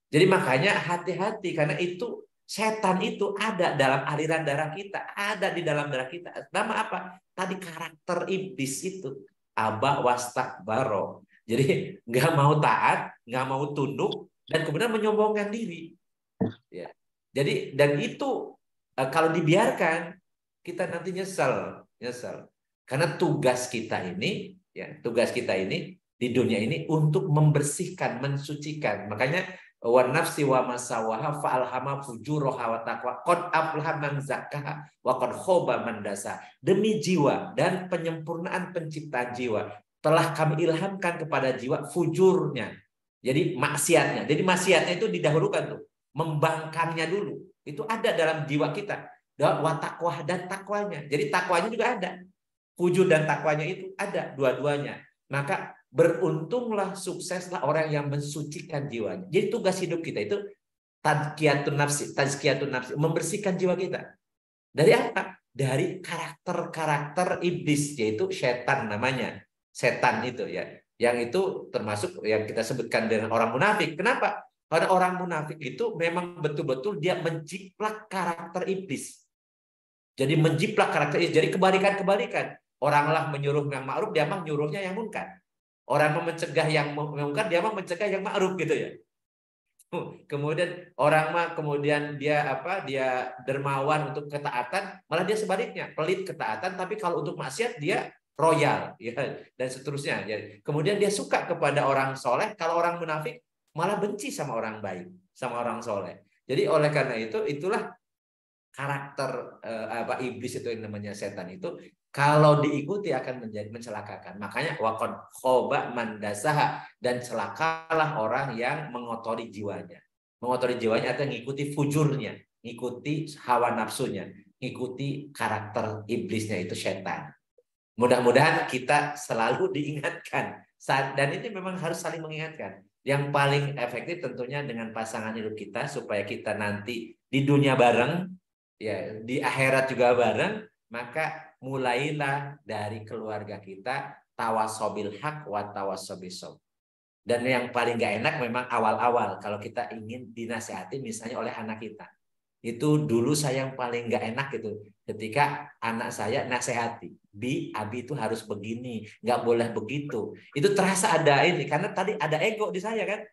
Jadi makanya hati-hati karena itu setan itu ada dalam aliran darah kita, ada di dalam darah kita. Nama apa? Tadi karakter iblis itu aba wastakbaro. Jadi nggak mau taat, nggak mau tunduk, dan kemudian menyombongkan diri. Ya. Jadi dan itu kalau dibiarkan kita nanti nyesel. Karena tugas kita ini di dunia ini untuk membersihkan, mensucikan. Makanya wa nafsi wa masawaha fa'alhama fujuraha wa taqwa qad aflaha man zakkaha wa qad khaba man dasa. Demi jiwa dan penyempurnaan penciptaan jiwa telah kami ilhamkan kepada jiwa fujurnya. Jadi maksiatnya. Jadi maksiatnya itu didahulukan tuh, membangkangnya dulu. Itu ada dalam jiwa kita. Wa taqwa dan takwanya. Jadi takwanya juga ada. fujur dan takwanya itu ada dua-duanya. Maka beruntunglah, sukseslah orang yang mensucikan jiwanya. Jadi tugas hidup kita itu tazkiyatun nafsi, membersihkan jiwa kita. Dari apa? Dari karakter-karakter iblis, yaitu setan namanya. Setan itu ya. Yang itu termasuk yang kita sebutkan dengan orang munafik. Kenapa? Karena orang munafik itu memang betul-betul dia menjiplak karakter iblis. Jadi menjiplak karakter iblis. Jadi kebalikan-kebalikan. Oranglah menyuruh yang ma'ruf, dia mah nyuruhnya yang munkar. Orang mencegah yang munkar, dia mah mencegah yang ma'ruf gitu ya. Kemudian orang mah kemudian dia dermawan untuk ketaatan, malah dia sebaliknya pelit ketaatan, tapi kalau untuk maksiat dia royal ya, dan seterusnya ya. Kemudian dia suka kepada orang soleh, kalau orang munafik malah benci sama orang baik, sama orang soleh. Jadi oleh karena itu, itulah karakter iblis itu yang namanya setan itu. Kalau diikuti akan menjadi mencelakakan. Makanya waqad khoba man dasaha, dan celakalah orang yang mengotori jiwanya. Mengotori jiwanya atau ngikuti fujurnya, ngikuti hawa nafsunya, ngikuti karakter iblisnya itu setan. Mudah-mudahan kita selalu diingatkan. Dan ini memang harus saling mengingatkan. Yang paling efektif tentunya dengan pasangan hidup kita, supaya kita nanti di dunia bareng, ya di akhirat juga bareng. Maka mulailah dari keluarga kita, tawasobil haq wa tawasobil sob. Dan yang paling gak enak memang awal-awal kalau kita ingin dinasihati misalnya oleh anak kita. Itu dulu saya yang paling gak enak itu ketika anak saya nasihati, Abi itu harus begini, gak boleh begitu. Itu terasa ada ini, karena tadi ada ego di saya kan.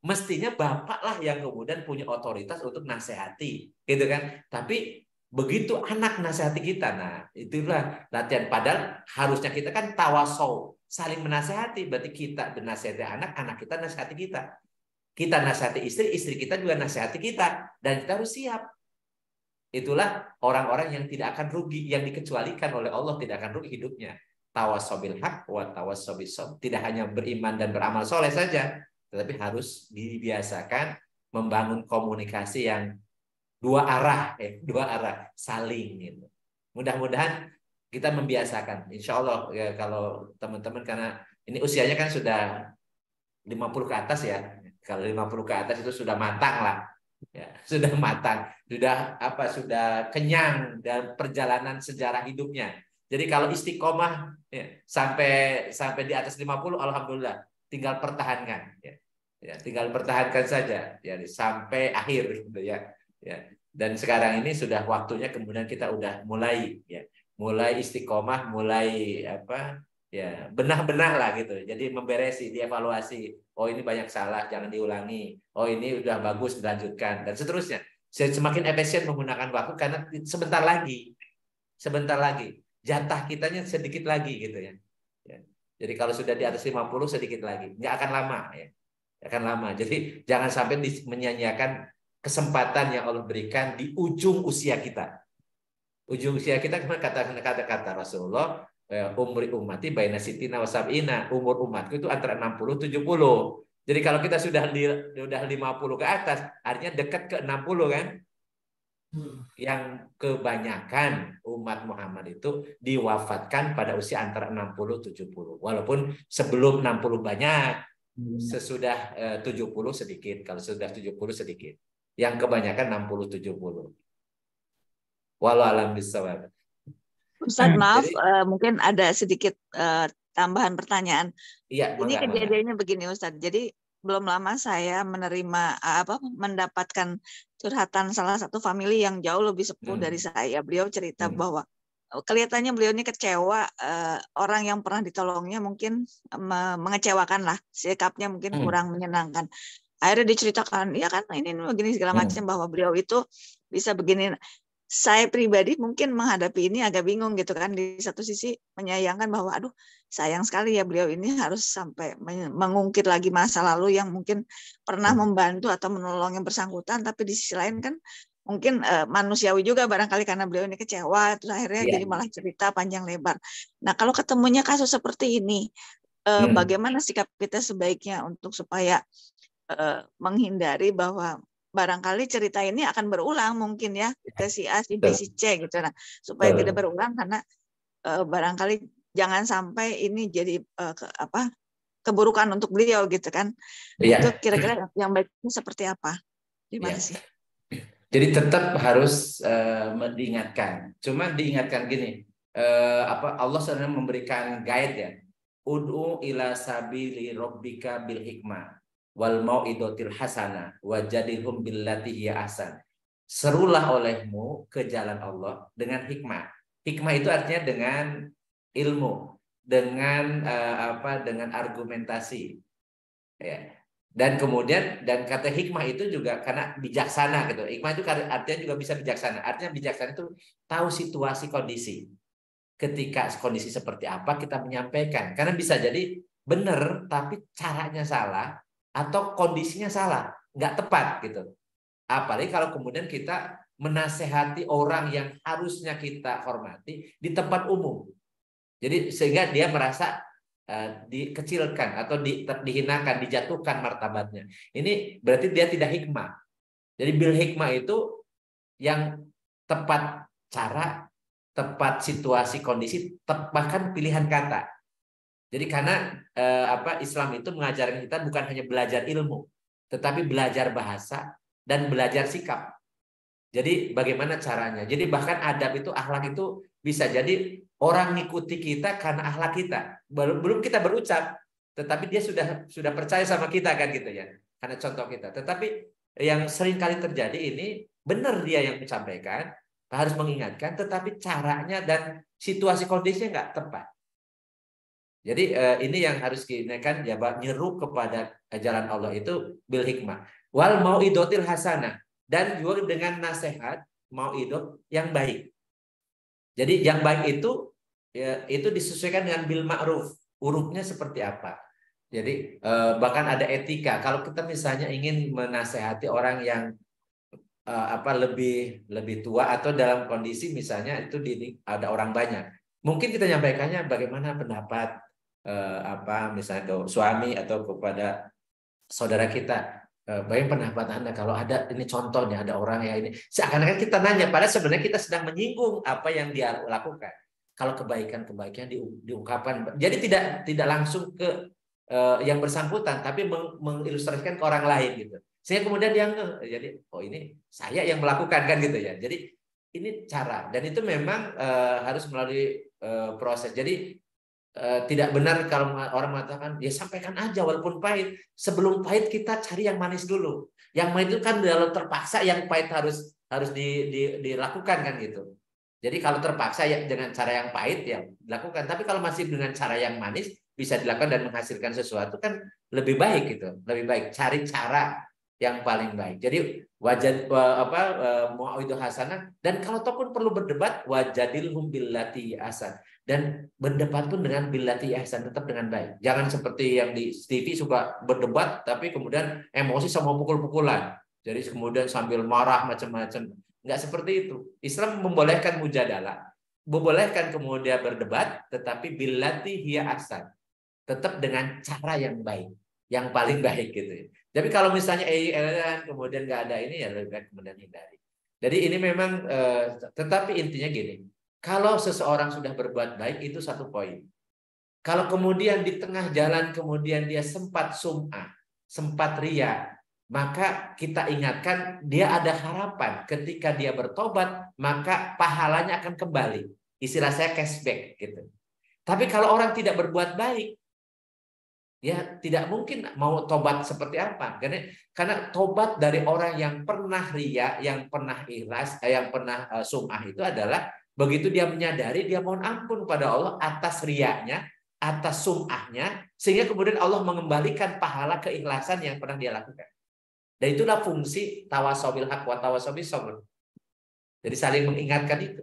Mestinya bapak lah yang kemudian punya otoritas untuk nasihati, gitu kan. Tapi begitu anak nasihati kita, nah itulah latihan. Padahal harusnya kita kan tawasau, saling menasihati. Berarti kita menasihati anak, anak kita nasihati kita. Kita nasihati istri, istri kita juga nasihati kita. Dan kita harus siap. Itulah orang-orang yang tidak akan rugi, yang dikecualikan oleh Allah tidak akan rugi hidupnya. Tawasobil haq wa tawasobil sob. Tidak hanya beriman dan beramal soleh saja, tetapi harus dibiasakan membangun komunikasi yang dua arah saling gitu. Mudah-mudahan kita membiasakan. Insya Allah ya, kalau teman-teman, karena ini usianya kan sudah 50 ke atas ya. Kalau 50 ke atas itu sudah matang lah. Ya, sudah matang, sudah kenyang dan perjalanan sejarah hidupnya. Jadi kalau istiqomah ya, sampai di atas 50, alhamdulillah, tinggal pertahankan ya. Ya, tinggal pertahankan saja ya sampai akhir gitu ya. Ya. Dan sekarang ini sudah waktunya kemudian kita udah mulai istiqomah, mulai benah-benah lah gitu. Jadi memberesi, dievaluasi. Oh ini banyak salah, jangan diulangi. Oh ini udah bagus, dilanjutkan dan seterusnya. Semakin efisien menggunakan waktu karena sebentar lagi jatah kitanya sedikit lagi gitu ya. Jadi kalau sudah di atas 50 sedikit lagi, nggak akan lama ya. Akan lama. Jadi jangan sampai menyanyiakan kesempatan yang Allah berikan di ujung usia kita. Ujung usia kita, kata Rasulullah, ummati baina sitina wa sab'ina. Umur umatku itu antara 60 70. Jadi kalau kita sudah 50 ke atas, artinya dekat ke 60 kan? Yang kebanyakan umat Muhammad itu diwafatkan pada usia antara 60 70. Walaupun sebelum 60 banyak, sesudah 70 sedikit. Kalau sudah 70 sedikit. Yang kebanyakan 60 70. Walau alam bisawab. Ustaz, maaf, mungkin ada sedikit tambahan pertanyaan. Iya, ini kejadiannya begini Ustaz. Jadi belum lama saya mendapatkan curhatan salah satu famili yang jauh lebih sepuh dari saya. Beliau cerita bahwa kelihatannya beliau ini kecewa, orang yang pernah ditolongnya mungkin mengecewakan lah, sikapnya mungkin kurang menyenangkan. Akhirnya diceritakan, ya kan ini begini segala macam, bahwa beliau itu bisa begini. Saya pribadi mungkin menghadapi ini agak bingung gitu kan. Di satu sisi menyayangkan bahwa aduh sayang sekali ya beliau ini harus sampai mengungkit lagi masa lalu yang mungkin pernah membantu atau menolong yang bersangkutan. Tapi di sisi lain kan mungkin manusiawi juga barangkali karena beliau ini kecewa. Terus akhirnya jadi malah cerita panjang lebar. Nah kalau ketemunya kasus seperti ini, bagaimana sikap kita sebaiknya untuk supaya menghindari bahwa barangkali cerita ini akan berulang mungkin ya, ke si A, si B, si C gitu. Nah, supaya tidak berulang karena barangkali jangan sampai ini jadi keburukan untuk beliau gitu kan. Itu kira-kira yang baiknya seperti apa? Terima kasih. Jadi tetap harus diingatkan. Cuma diingatkan gini, Allah sebenarnya memberikan guide ya. Ud'u ila sabili rabbika bil hikmah wal mau'idotil hasanah wajadilhum billati hiya ahsan. Serulah olehmu ke jalan Allah dengan hikmah. Hikmah itu artinya dengan ilmu, dengan dengan argumentasi. Ya. Dan kemudian kata hikmah itu juga karena bijaksana gitu. Hikmah itu artinya juga bisa bijaksana. Artinya bijaksana itu tahu situasi kondisi. Ketika kondisi seperti apa kita menyampaikan. Karena bisa jadi benar tapi caranya salah atau kondisinya salah, nggak tepat gitu. Apalagi kalau kemudian kita menasehati orang yang harusnya kita hormati di tempat umum. Jadi sehingga dia merasa dikecilkan atau dihinakan, dijatuhkan martabatnya. Ini berarti dia tidak hikmah. Jadi bil hikmah itu yang tepat cara, tepat situasi kondisi, bahkan pilihan kata. Jadi karena Islam itu mengajarkan kita bukan hanya belajar ilmu, tetapi belajar bahasa dan belajar sikap. Jadi bagaimana caranya? Jadi bahkan adab itu, akhlak itu bisa jadi orang ngikuti kita karena akhlak kita. Belum kita berucap, tetapi dia sudah percaya sama kita kan gitu ya. Karena contoh kita. Tetapi yang sering kali terjadi ini benar dia yang menyampaikan, harus mengingatkan, tetapi caranya dan situasi kondisinya nggak tepat. Jadi ini yang harus dinaikkan ya, nyeru kepada jalan Allah itu bil hikmah. Wal mau'idotil hasanah. Dan juga dengan nasihat mau'idot yang baik. Jadi yang baik itu ya, itu disesuaikan dengan bil ma'ruf. Hurufnya seperti apa. Jadi bahkan ada etika. Kalau kita misalnya ingin menasehati orang yang lebih tua atau dalam kondisi misalnya itu ada orang banyak. Mungkin kita nyampaikannya bagaimana pendapat misalnya ke suami atau kepada saudara kita. Bagaimana pendapat Anda kalau ada ini contohnya ada orang yang ini, seakan-akan kita nanya padahal sebenarnya kita sedang menyinggung apa yang dia lakukan. Kalau kebaikan diungkapkan, jadi tidak langsung ke yang bersangkutan, tapi mengilustrasikan ke orang lain gitu. Sehingga kemudian dia jadi ini saya yang melakukan kan gitu ya. Jadi ini cara dan itu memang harus melalui proses. Jadi tidak benar kalau orang mengatakan ya sampaikan aja walaupun pahit. Sebelum pahit kita cari yang manis dulu. Yang manis itu kan kalau terpaksa, yang pahit harus dilakukan kan gitu. Jadi kalau terpaksa ya dengan cara yang pahit ya dilakukan. Tapi kalau masih dengan cara yang manis bisa dilakukan dan menghasilkan sesuatu kan lebih baik gitu. Lebih baik cari cara yang paling baik. Jadi mau'idul hasanah, dan kalau ataupun perlu berdebat wajadilhum billati ahsan. Dan berdebat pun dengan billati ahsan, tetap dengan baik. Jangan seperti yang di TV suka berdebat tapi kemudian emosi sama pukul-pukulan. Jadi kemudian sambil marah macam-macam. Enggak seperti itu. Islam membolehkan mujadalah, membolehkan kemudian berdebat, tetapi billati hiya ahsan. Tetap dengan cara yang baik, yang paling baik gitu ya. Tapi kalau misalnya kemudian nggak ada ini ya lebih baik kemudian hindari. Jadi ini memang tetapi intinya gini. Kalau seseorang sudah berbuat baik itu satu poin. Kalau kemudian di tengah jalan kemudian dia sempat sum'ah, sempat riya, maka kita ingatkan dia ada harapan ketika dia bertobat maka pahalanya akan kembali. Istilah saya cashback gitu. Tapi kalau orang tidak berbuat baik, ya tidak mungkin mau tobat seperti apa. Karena tobat dari orang yang pernah riya, yang pernah ikhlas, yang pernah sum'ah itu adalah begitu dia menyadari, dia mohon ampun pada Allah atas riyanya, atas sum'ahnya, sehingga kemudian Allah mengembalikan pahala keikhlasan yang pernah dia lakukan. Dan itulah fungsi tawasobil haq wa tawasobil sabr. Jadi saling mengingatkan itu.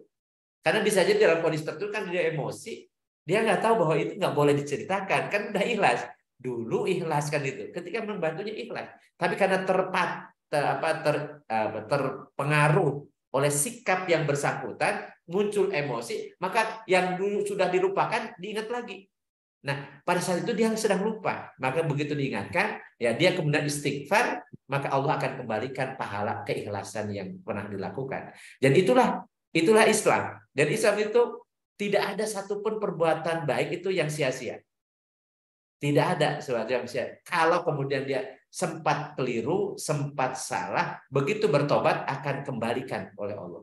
Karena bisa jadi dalam kondisi tertentu kan dia emosi, dia nggak tahu bahwa itu nggak boleh diceritakan, kan udah ikhlas. Dulu ikhlaskan itu, ketika membantunya ikhlas. Tapi karena terpengaruh oleh sikap yang bersangkutan, muncul emosi, maka yang dulu sudah dilupakan diingat lagi. Nah, pada saat itu dia sedang lupa, maka begitu diingatkan, ya dia kemudian istighfar, maka Allah akan kembalikan pahala keikhlasan yang pernah dilakukan. Dan itulah Islam. Dan Islam itu tidak ada satupun perbuatan baik itu yang sia-sia. Tidak ada sesuatu yang sia. Kalau kemudian dia sempat keliru, sempat salah, begitu bertobat akan kembalikan oleh Allah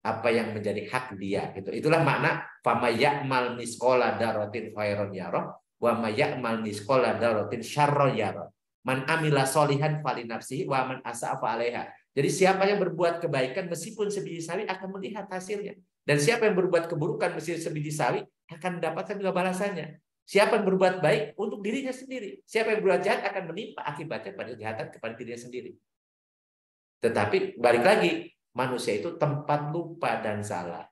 apa yang menjadi hak dia. Itulah makna fama ya'mal misqala dzarratin khairan yarah wa may ya'mal misqala dzarratin syarran yarah. Man amila sholihan falinafsihi wa man asa'a fa 'alaiha. Jadi siapa yang berbuat kebaikan meskipun sebiji sawi akan melihat hasilnya. Dan siapa yang berbuat keburukan meskipun sebiji sawi akan mendapatkan juga balasannya. Siapa yang berbuat baik untuk dirinya sendiri. Siapa yang berbuat jahat akan menimpa akibatnya pada kejahatan kepada dirinya sendiri. Tetapi balik lagi, manusia itu tempat lupa dan salah.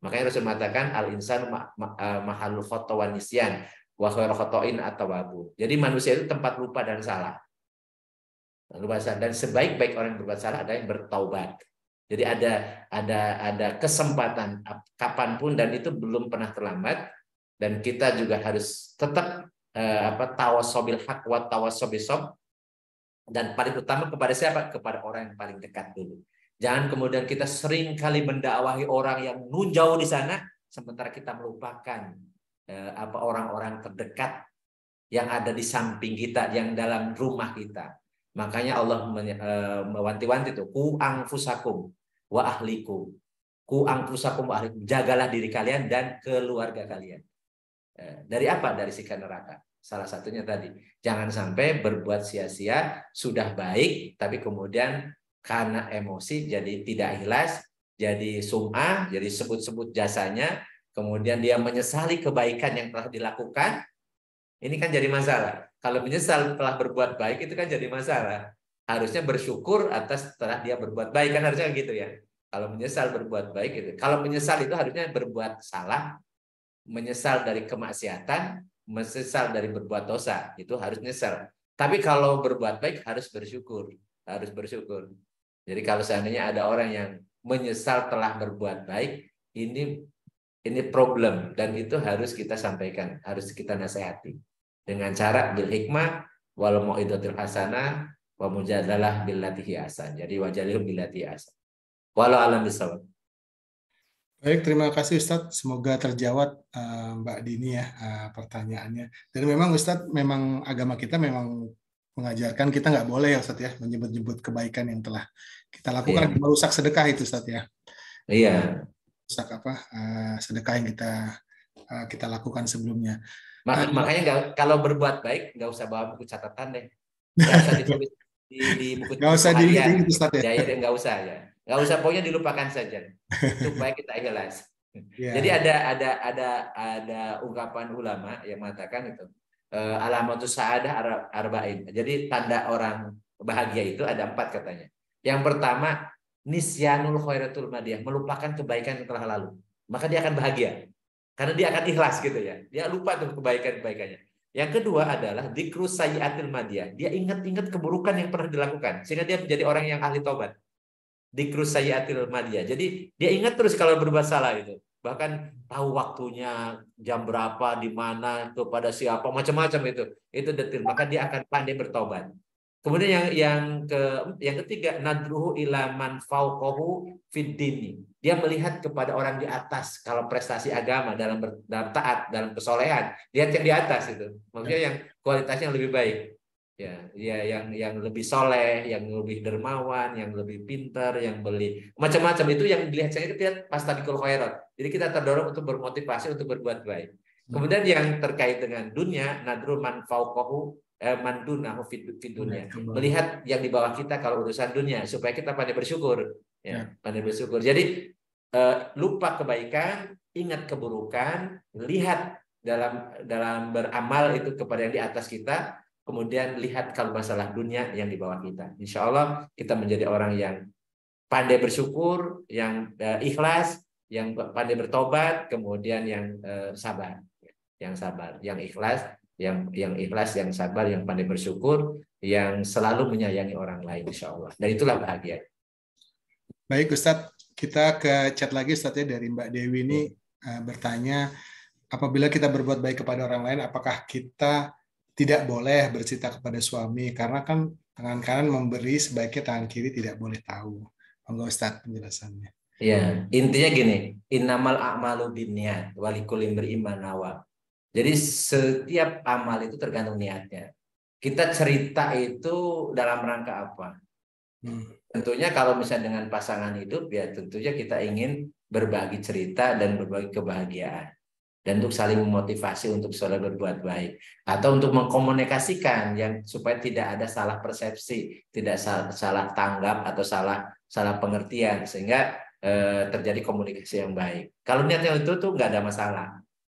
Makanya Rasul mengatakan al-insan mahalul khata wa nisyan wa khairu khata'in at-tawwabun. Jadi manusia itu tempat lupa dan salah. Dan sebaik-baik orang yang berbuat salah ada yang bertaubat. Jadi ada kesempatan kapanpun dan itu belum pernah terlambat. Dan kita juga harus tetap tawassobil haq wa tawassobil sob. Dan paling utama kepada siapa? Kepada orang yang paling dekat dulu. Jangan kemudian kita sering kali mendakwahi orang yang jauh di sana, sementara kita melupakan orang-orang terdekat yang ada di samping kita, yang dalam rumah kita. Makanya Allah mewanti-wanti itu, ku anfusakum wa ahlikum. Ku anfusakum wa ahlikum. Jagalah diri kalian dan keluarga kalian. Dari apa? Dari siksa neraka. Salah satunya tadi, jangan sampai berbuat sia-sia, sudah baik, tapi kemudian karena emosi jadi tidak ikhlas, jadi sum'ah, jadi sebut-sebut jasanya, kemudian dia menyesali kebaikan yang telah dilakukan. Ini kan jadi masalah. Kalau menyesal telah berbuat baik itu kan jadi masalah. Harusnya bersyukur atas setelah dia berbuat baik, kan harusnya gitu ya. Kalau menyesal berbuat baik itu. Kalau menyesal itu harusnya berbuat salah, menyesal dari kemaksiatan, menyesal dari berbuat dosa, itu harus nyesal. Tapi kalau berbuat baik harus bersyukur, harus bersyukur. Jadi kalau seandainya ada orang yang menyesal telah berbuat baik, ini problem dan itu harus kita sampaikan, harus kita nasihati dengan cara bil hikmah wal mau'izatil hasanah wa mujadalah billati hi ahsan. Jadi wajadilhum billati hi ahsan. Wallahu a'lam bishawab. Baik, terima kasih Ustadz. Semoga terjawab Mbak Dini ya pertanyaannya. Dan memang Ustadz, memang agama kita memang mengajarkan kita nggak boleh ya Ustadz ya menyebut-nyebut kebaikan yang telah kita lakukan, merusak sedekah itu Ustadz ya. Iya. Merusak sedekah yang kita lakukan sebelumnya. Makanya kalau berbuat baik nggak usah bawa buku catatan deh. Nggak usah ditulis di buku nggak usah harian. Ustadz ya. Ya nggak usah ya. Nggak usah, pokoknya dilupakan saja supaya kita ikhlas. Yeah. Jadi ada ungkapan ulama yang mengatakan itu alamatus sa'adah arba'in. Jadi tanda orang bahagia itu ada 4 katanya. Yang pertama nisyanul khairatul madiyah, melupakan kebaikan yang telah lalu. Maka dia akan bahagia. Karena dia akan ikhlas gitu ya. Dia lupa tuh kebaikan-kebaikannya. Yang kedua adalah dzikrus sayyiatil madiyah. Dia ingat-ingat keburukan yang pernah dilakukan sehingga dia menjadi orang yang ahli taubat. Dzikrus sayyiatil madiyah. Jadi dia ingat terus kalau berbuat salah itu. Bahkan tahu waktunya, jam berapa, di mana, kepada siapa, macam-macam itu. Itu detail. Maka dia akan pandai bertobat. Kemudian yang ketiga, nadruhu ila man fauqahu fid dini. Dia melihat kepada orang di atas kalau prestasi agama dalam taat, dalam kesolehan, lihat yang di atas itu. Maksudnya yang kualitasnya lebih baik. Ya, yang lebih soleh, yang lebih dermawan, yang lebih pintar, yang beli macam-macam itu yang dilihat saya itu lihat fastabiqul khairat. Jadi kita terdorong untuk bermotivasi untuk berbuat baik. Kemudian yang terkait dengan dunia, nadru man fauqahu man dunahu fid dunya. Melihat yang di bawah kita kalau urusan dunia supaya kita pandai bersyukur, ya, pandai bersyukur. Jadi lupa kebaikan, ingat keburukan, lihat dalam beramal itu kepada yang di atas kita. Kemudian lihat kalau masalah dunia yang di bawah kita. Insya Allah kita menjadi orang yang pandai bersyukur, yang ikhlas, yang pandai bertobat, kemudian yang sabar, yang ikhlas, yang ikhlas, yang sabar, yang pandai bersyukur, yang selalu menyayangi orang lain. Insya Allah. Dan itulah bahagia. Baik Ustadz, kita ke chat lagi Ustadz ya, dari Mbak Dewi ini bertanya, apabila kita berbuat baik kepada orang lain, apakah kita tidak boleh bercerita kepada suami, karena kan tangan kanan memberi, sebaiknya tangan kiri tidak boleh tahu. Monggo Ustadz penjelasannya. Ya, intinya gini, innamal a'malu binniyat walikulli imri'in ma nawa. Jadi setiap amal itu tergantung niatnya. Kita cerita itu dalam rangka apa? Tentunya kalau misalnya dengan pasangan hidup, ya tentunya kita ingin berbagi cerita dan berbagi kebahagiaan. Dan untuk saling memotivasi untuk selalu berbuat baik. Atau untuk mengkomunikasikan yang supaya tidak ada salah persepsi, tidak salah tanggap atau salah pengertian. Sehingga terjadi komunikasi yang baik. Kalau niatnya itu tuh nggak ada masalah.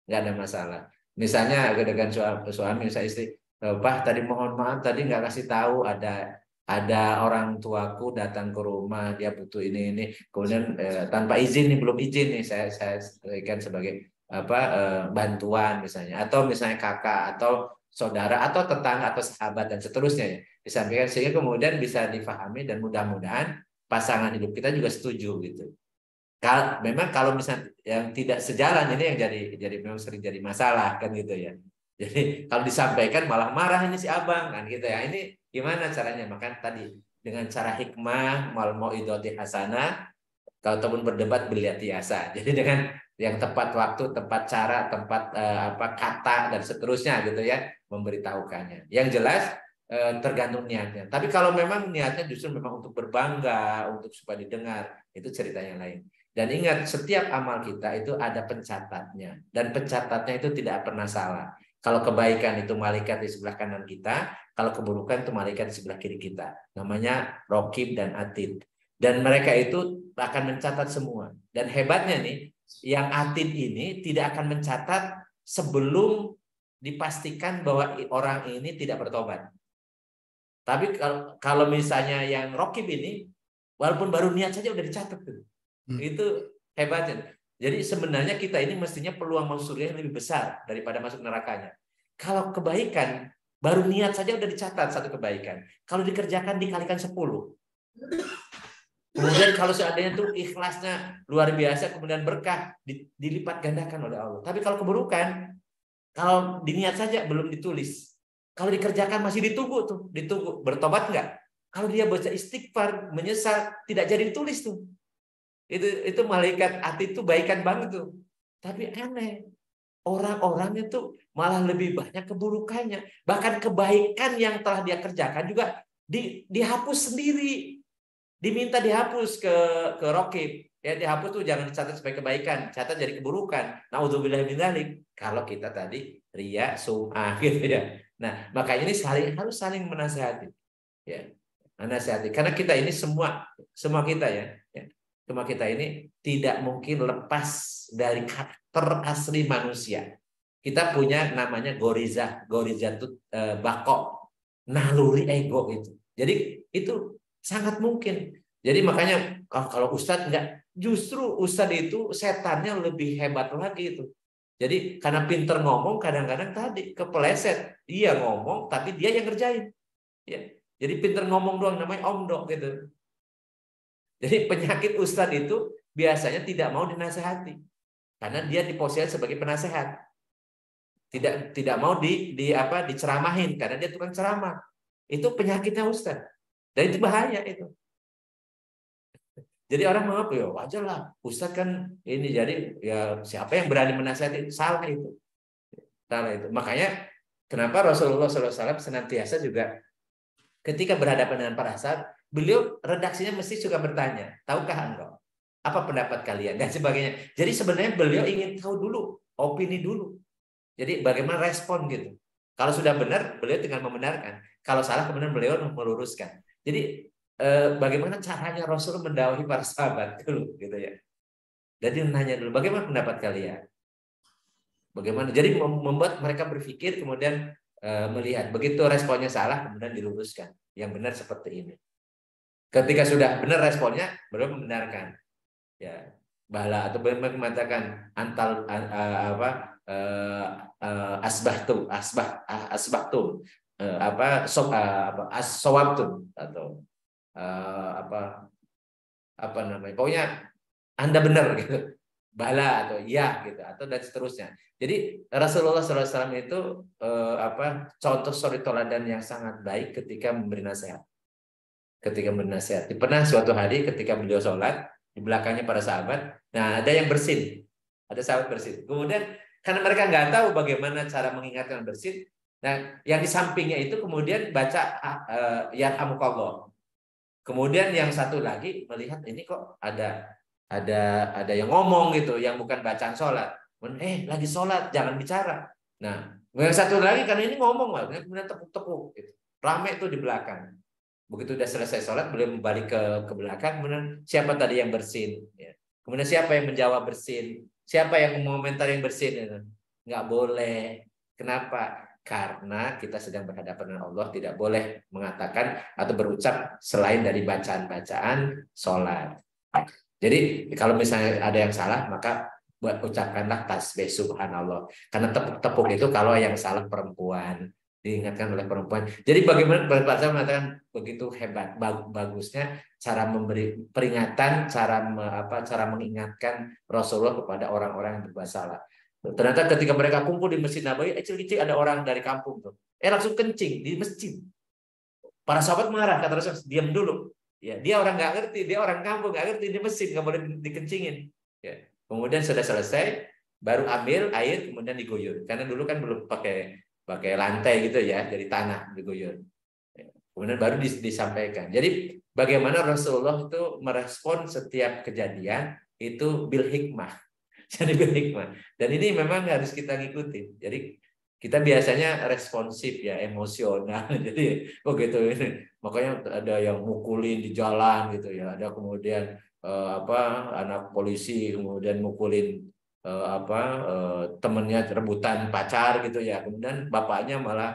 Nggak ada masalah. Misalnya dengan suami, misalnya istri, Pak tadi mohon maaf tadi nggak kasih tahu ada orang tuaku datang ke rumah, dia butuh ini kemudian tanpa izin nih, belum izin nih, saya berikan sebagai bantuan misalnya, atau misalnya kakak atau saudara atau tetangga atau sahabat dan seterusnya ya, disampaikan sehingga kemudian bisa difahami dan mudah-mudahan pasangan hidup kita juga setuju gitu. Memang kalau misalnya yang tidak sejalan ini yang jadi memang sering jadi masalah kan gitu ya. Jadi kalau disampaikan malah marah ini si abang kan gitu ya. Ini gimana caranya? Maka tadi dengan cara hikmah, mal mau'idhati hasanah, kalau teman berdebat beliatiasa. Jadi dengan yang tepat waktu, tepat cara, tepat kata dan seterusnya gitu ya, memberitahukannya. Yang jelas tergantung niatnya. Tapi kalau memang niatnya justru memang untuk berbangga, untuk supaya didengar, itu ceritanya lain. Dan ingat, setiap amal kita itu ada pencatatnya. Dan pencatatnya itu tidak pernah salah. Kalau kebaikan itu malaikat di sebelah kanan kita, kalau keburukan itu malaikat di sebelah kiri kita. Namanya Raqib dan Atid. Dan mereka itu akan mencatat semua. Dan hebatnya nih, yang Atid ini tidak akan mencatat sebelum dipastikan bahwa orang ini tidak bertobat. Tapi kalau misalnya yang Raqib ini, walaupun baru niat saja udah dicatat tuh. Itu hebatnya. Jadi sebenarnya kita ini mestinya peluang masuk surga yang lebih besar daripada masuk nerakanya. Kalau kebaikan, baru niat saja udah dicatat satu kebaikan. Kalau dikerjakan dikalikan 10. Kemudian kalau seandainya tuh ikhlasnya luar biasa, kemudian berkah dilipat gandakan oleh Allah. Tapi kalau keburukan, kalau diniat saja belum ditulis. Kalau dikerjakan masih ditunggu. Bertobat enggak? Kalau dia baca istighfar, menyesal, tidak jadi ditulis tuh. Itu malaikat Atid itu baikan banget tuh. Tapi aneh. Orang-orangnya tuh malah lebih banyak keburukannya. Bahkan kebaikan yang telah dia kerjakan juga dihapus sendiri. Diminta dihapus ke Raqib. Ya, dihapus tuh jangan dicatat sebagai kebaikan, catat jadi keburukan. Nauzubillahi min dzalik. Kalau kita tadi riya, sum'ah gitu ya. Nah, makanya ini harus saling menasihati. Ya. Menasihati. Karena kita ini semua kita ya. Semua kita ini tidak mungkin lepas dari karakter asli manusia. Kita punya namanya goriza itu bako, naluri ego itu. Jadi itu sangat mungkin. Jadi makanya kalau Ustadz enggak, justru Ustadz itu setannya lebih hebat lagi itu. Jadi karena pinter ngomong kadang-kadang tadi kepeleset. Dia ngomong tapi dia yang ngerjain. Ya. Jadi pinter ngomong doang namanya omdok gitu. Jadi penyakit Ustadz itu biasanya tidak mau dinasehati. Karena dia diposisikan sebagai penasehat. Tidak mau diceramahin karena dia tukang ceramah. Itu penyakitnya Ustadz. Dan itu bahaya itu. Jadi orang menganggap ya wajar lah, Ustadz kan ini, jadi ya siapa yang berani menasihati, salah itu. Makanya kenapa Rasulullah SAW senantiasa juga ketika berhadapan dengan para sahabat, beliau redaksinya mesti suka bertanya, tahukah engkau apa pendapat kalian dan sebagainya. Jadi sebenarnya beliau ingin tahu dulu, opini dulu. Jadi bagaimana respon gitu. Kalau sudah benar, beliau tinggal membenarkan. Kalau salah kemudian beliau meluruskan. Jadi bagaimana caranya Rasul mendakwahi para sahabat dulu gitu ya. Jadi nanya dulu, bagaimana pendapat kalian? Bagaimana? Jadi membuat mereka berpikir, kemudian melihat begitu responnya salah kemudian diluruskan. Yang benar seperti ini. Ketika sudah benar responnya, beliau membenarkan. Ya, bala atau mengatakan antal asbahtum as-sawabtum atau apa namanya, pokoknya Anda benar gitu, bala atau ya gitu, atau dan seterusnya. Jadi Rasulullah SAW itu contoh suri teladan yang sangat baik ketika memberi nasihat. Pernah suatu hari ketika beliau sholat, di belakangnya para sahabat. Nah, ada yang bersin, ada sahabat bersin. Kemudian karena mereka nggak tahu bagaimana cara mengingatkan bersin, nah yang di sampingnya itu kemudian baca yarhamukallah. Kemudian yang satu lagi melihat ini kok ada yang ngomong gitu, yang bukan bacaan sholat. Lagi sholat, jangan bicara. Nah, yang satu lagi karena ini ngomong, kemudian tepuk-tepuk. Gitu. Rame tuh di belakang. Begitu udah selesai sholat, beliau balik ke belakang. Kemudian siapa tadi yang bersin? Ya. Kemudian siapa yang menjawab bersin? Siapa yang mengomentar yang bersin? Nggak boleh. Kenapa? Karena kita sedang berhadapan dengan Allah, tidak boleh mengatakan atau berucap selain dari bacaan-bacaan sholat. Jadi kalau misalnya ada yang salah, maka ucapkanlah tasbih subhanallah. Karena tepuk-tepuk itu kalau yang salah perempuan, diingatkan oleh perempuan. Jadi bagaimana saya mengatakan begitu hebat, bagusnya cara memberi peringatan, cara mengingatkan Rasulullah kepada orang-orang yang berbuat salah. Ternyata ketika mereka kumpul di Masjid Nabawi, kecil-kecil ada orang dari kampung tuh, langsung kencing di masjid. Para sahabat marah, kata Rasul, diam dulu. Ya, dia orang nggak ngerti, dia orang kampung nggak ngerti di masjid, nggak boleh dikencingin. Ya. Kemudian sudah selesai, baru ambil air kemudian diguyur. Karena dulu kan belum pakai lantai gitu ya, dari tanah diguyur. Ya. Kemudian baru disampaikan. Jadi bagaimana Rasulullah itu merespon setiap kejadian itu bil hikmah. Jadi bil hikmah. Dan ini memang harus kita ngikutin. Jadi kita biasanya responsif ya, emosional. Jadi gitu ini. Makanya ada yang mukulin di jalan gitu ya. Ada kemudian anak polisi kemudian mukulin temennya rebutan pacar gitu ya. Kemudian bapaknya malah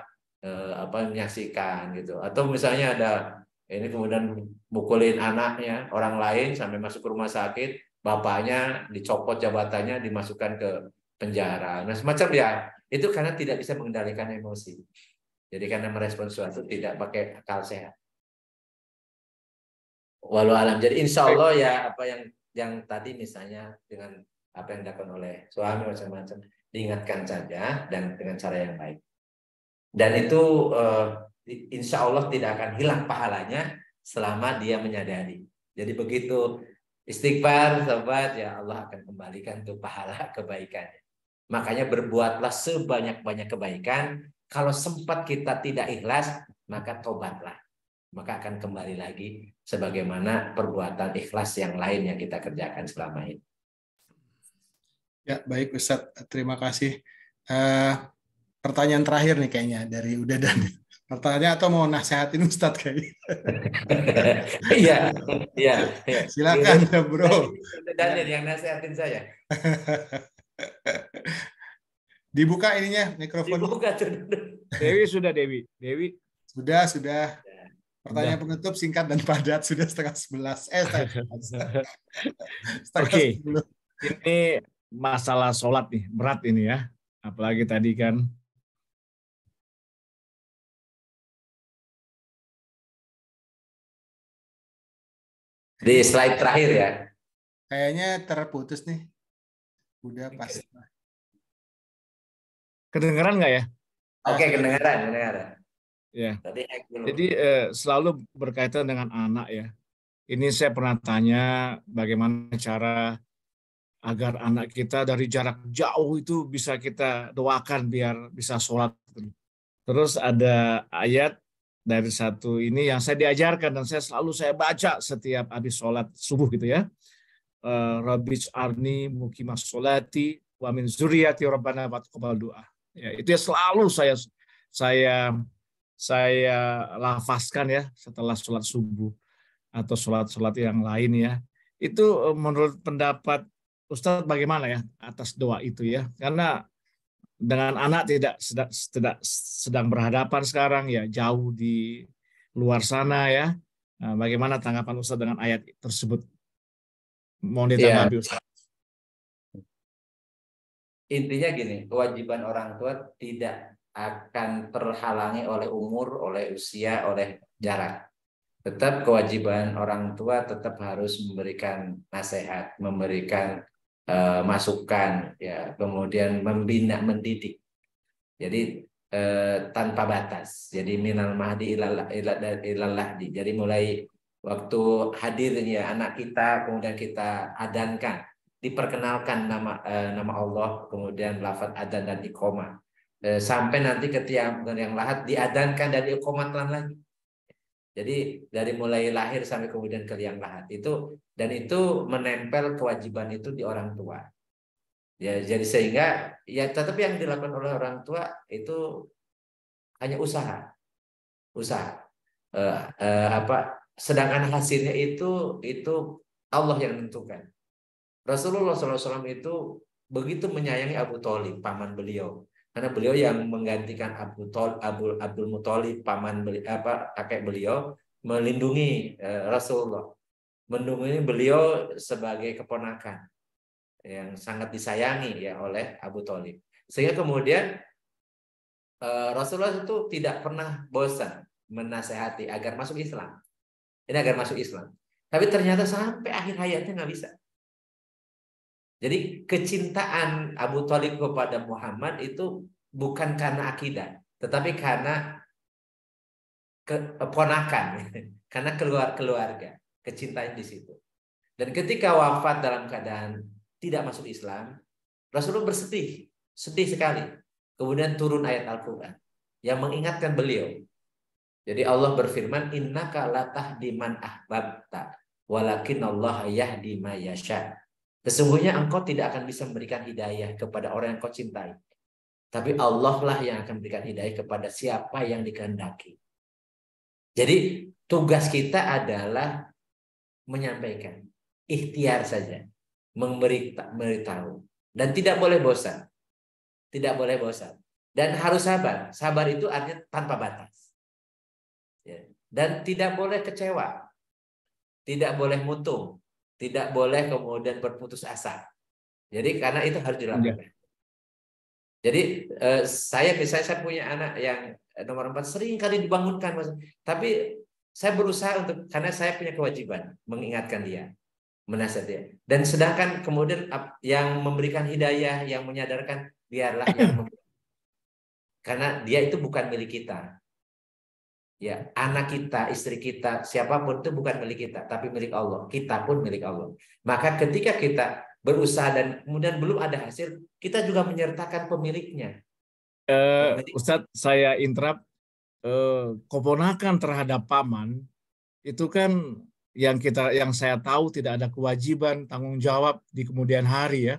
menyaksikan gitu. Atau misalnya ada ini kemudian mukulin anaknya orang lain sampai masuk ke rumah sakit. Bapaknya dicopot jabatannya, dimasukkan ke penjara. Nah, semacam ya, itu karena tidak bisa mengendalikan emosi. Jadi karena merespon sesuatu tidak pakai akal sehat. Walau alam. Jadi insya Allah ya apa yang tadi misalnya dengan apa yang dilakukan oleh suami macam-macam diingatkan saja dan dengan cara yang baik. Dan itu insya Allah tidak akan hilang pahalanya selama dia menyadari. Jadi begitu istighfar, sobat, ya Allah akan kembalikan tuh pahala kebaikannya. Makanya berbuatlah sebanyak-banyak kebaikan. Kalau sempat kita tidak ikhlas, maka tobatlah. Maka akan kembali lagi sebagaimana perbuatan ikhlas yang lain yang kita kerjakan selama ini. Ya, baik Ustadz. Terima kasih. Pertanyaan terakhir nih kayaknya dari Uda dan pertanyaan atau mau nasihatin Ustadz kayaknya. Iya. Silakan bro. Daniel yang nasihatin saya. Dibuka ininya mikrofon. Dibuka. Dewi sudah Dewi. Sudah. Pertanyaan penutup singkat dan padat sudah 10:30. Oke. Ini masalah sholat nih, berat ini ya. Apalagi tadi kan di slide terakhir ya. Kayaknya terputus nih. Udah pas. Kedengeran nggak ya? Oke, kedengeran. Ya. Jadi selalu berkaitan dengan anak ya. Ini saya pernah tanya bagaimana cara agar anak kita dari jarak jauh itu bisa kita doakan biar bisa sholat. Terus ada ayat dari satu ini yang saya diajarkan dan saya baca setiap habis sholat subuh gitu ya. Rabbij arni muqimas sholati wa min zuriyati rabbana wa taqabbal doa. Ya, itu ya selalu saya lafazkan ya setelah sholat subuh atau sholat yang lain ya. Itu menurut pendapat Ustadz bagaimana ya atas doa itu ya? Karena dengan anak tidak sedang berhadapan sekarang ya, jauh di luar sana ya. Nah, bagaimana tanggapan Ustadz dengan ayat tersebut? Mohon ditanggapi Ustadz. Intinya gini, kewajiban orang tua tidak akan terhalangi oleh umur, oleh usia, oleh jarak. Tetap kewajiban orang tua tetap harus memberikan nasihat, memberikan masukan, ya, kemudian membina, mendidik. Jadi tanpa batas. Jadi minal mahdi ilal lahdi. Jadi mulai waktu hadirnya anak kita, kemudian kita adankan, diperkenalkan nama Allah, kemudian lafaz adzan dan iqamah, sampai nanti ketika yang lahat diadankan dan iqamatan lagi. Jadi dari mulai lahir sampai kemudian ke liang lahat itu, dan itu menempel kewajiban itu di orang tua. Ya, jadi sehingga ya tetap yang dilakukan oleh orang tua itu hanya usaha. Sedangkan hasilnya itu Allah yang menentukan. Rasulullah SAW itu begitu menyayangi Abu Thalib, paman beliau, karena beliau yang menggantikan Abdul Muthalib, paman kakek beliau, melindungi Rasulullah, melindungi beliau sebagai keponakan yang sangat disayangi ya oleh Abu Thalib. Sehingga kemudian Rasulullah itu tidak pernah bosan menasehati agar masuk Islam. Ini agar masuk Islam. Tapi ternyata sampai akhir hayatnya nggak bisa. Jadi kecintaan Abu Thalib kepada Muhammad itu bukan karena akidah, tetapi karena keponakan, karena keluarga, kecintaan di situ. Dan ketika wafat dalam keadaan tidak masuk Islam, Rasulullah bersedih, sedih sekali. Kemudian turun ayat Al-Quran yang mengingatkan beliau. Jadi Allah berfirman, innaka latahdi man ahbabta, walakinallaha yahdi ma yasha. Sesungguhnya engkau tidak akan bisa memberikan hidayah kepada orang yang kau cintai. Tapi Allah lah yang akan memberikan hidayah kepada siapa yang dikehendaki. Jadi tugas kita adalah menyampaikan, ikhtiar saja, memberitahu, dan tidak boleh bosan. Tidak boleh bosan. Dan harus sabar. Sabar itu artinya tanpa batas. Ya. Dan tidak boleh kecewa. Tidak boleh mutung. Tidak boleh kemudian berputus asa. Jadi karena itu harus dilakukan. Jadi saya punya anak yang nomor 4 sering kali dibangunkan, tapi saya berusaha karena saya punya kewajiban mengingatkan dia, menasihat dia. Dan sedangkan kemudian yang memberikan hidayah, yang menyadarkan, biarlah yang karena dia itu bukan milik kita. Ya, anak kita, istri kita, siapapun itu bukan milik kita, tapi milik Allah. Kita pun milik Allah. Maka ketika kita berusaha dan kemudian belum ada hasil, kita juga menyertakan pemiliknya. Ustadz, saya interrupt. Keponakan terhadap paman itu kan yang saya tahu tidak ada kewajiban tanggung jawab di kemudian hari ya.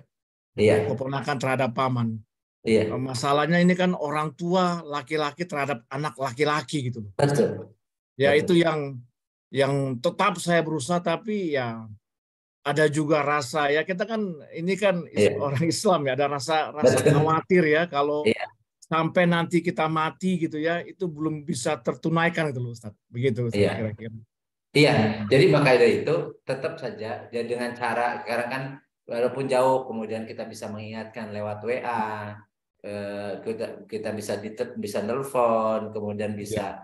Iya. Keponakan terhadap paman. Iya. Masalahnya ini kan orang tua laki-laki terhadap anak laki-laki gitu. Betul. Ya betul. Itu yang tetap saya berusaha, tapi ya ada juga rasa ya, kita kan ini kan orang Islam ya, ada rasa khawatir ya kalau sampai nanti kita mati gitu ya, itu belum bisa tertunaikan gitu loh Ustaz. Begitu Ustaz, kira-kira. Iya, jadi maka dari itu tetap saja ya dengan cara sekarang kan walaupun jauh kemudian kita bisa mengingatkan lewat WA, kita bisa nelpon, kemudian bisa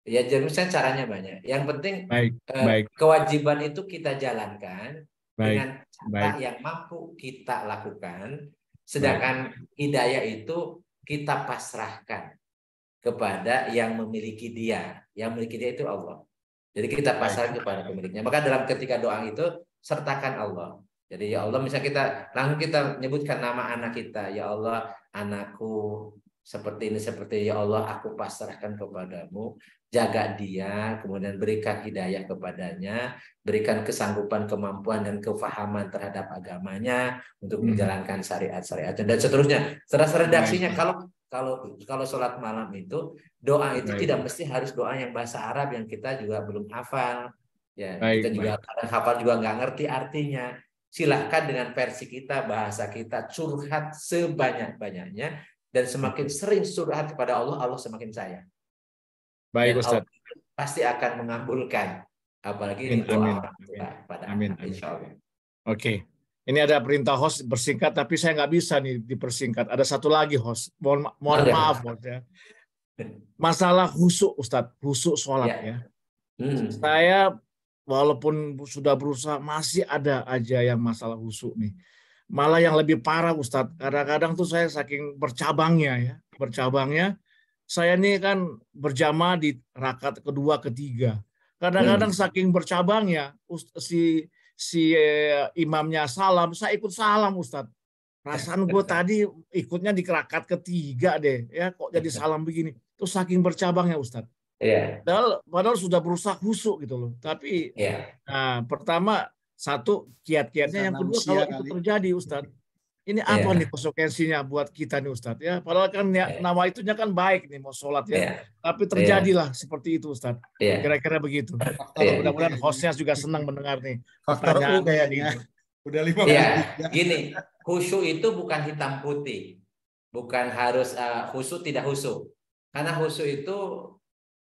ya jadi misalnya caranya banyak. Yang penting kewajiban itu kita jalankan dengan cara yang mampu kita lakukan, sedangkan hidayah itu kita pasrahkan kepada yang memiliki dia. Yang memiliki dia itu Allah. Jadi kita pasrahkan kepada pemiliknya. Maka dalam ketika doa itu sertakan Allah. Jadi ya Allah, misalnya kita nyebutkan nama anak kita, ya Allah, anakku seperti ini, ya Allah, aku pasrahkan kepadamu, jaga dia, kemudian berikan hidayah kepadanya, berikan kesanggupan, kemampuan dan kefahaman terhadap agamanya untuk menjalankan syariat-syariat dan seterusnya. Setelah redaksinya, kalau sholat malam itu doa itu tidak mesti harus doa yang bahasa Arab yang kita juga belum hafal, ya kita juga kadang hafal juga nggak ngerti artinya. Silahkan dengan versi kita, bahasa kita, curhat sebanyak-banyaknya, dan semakin sering curhat kepada Allah, Allah semakin sayang. Baik Ustaz. Pasti akan mengabulkan, apalagi doa orang tua pada anak, insya Allah. Oke, ini ada perintah host bersingkat, tapi saya nggak bisa nih dipersingkat. Ada satu lagi host, mohon maaf host ya. Masalah khusyuk Ustaz, khusyuk sholat ya. Saya walaupun sudah berusaha, masih ada aja yang masalah khusyuk nih. Malah yang lebih parah Ustadz, kadang-kadang tuh saya saking bercabangnya, saya ini kan berjamaah di rakaat kedua, ketiga. Kadang-kadang saking bercabangnya, si imamnya salam, saya ikut salam Ustadz. Perasaan gue tadi ikutnya di rakaat ketiga deh, ya kok jadi salam begini. Itu saking bercabangnya Ustadz. Iya. Padahal sudah berusaha khusyuk gitu loh. Tapi nah, pertama satu kiat-kiatnya, yang kedua kalau itu terjadi Ustadz, ini apa nih konsekuensinya buat kita nih Ustadz ya? Padahal kan nawaitunya kan baik nih mau sholat ya, tapi terjadilah seperti itu Ustadz. Kira-kira begitu. Mudah-mudahan hostnya juga senang mendengar nih pertanyaan kayaknya. Udah 5 menit. Gini, khusyuk itu bukan hitam putih, bukan harus khusyuk tidak khusyuk. Karena khusyuk itu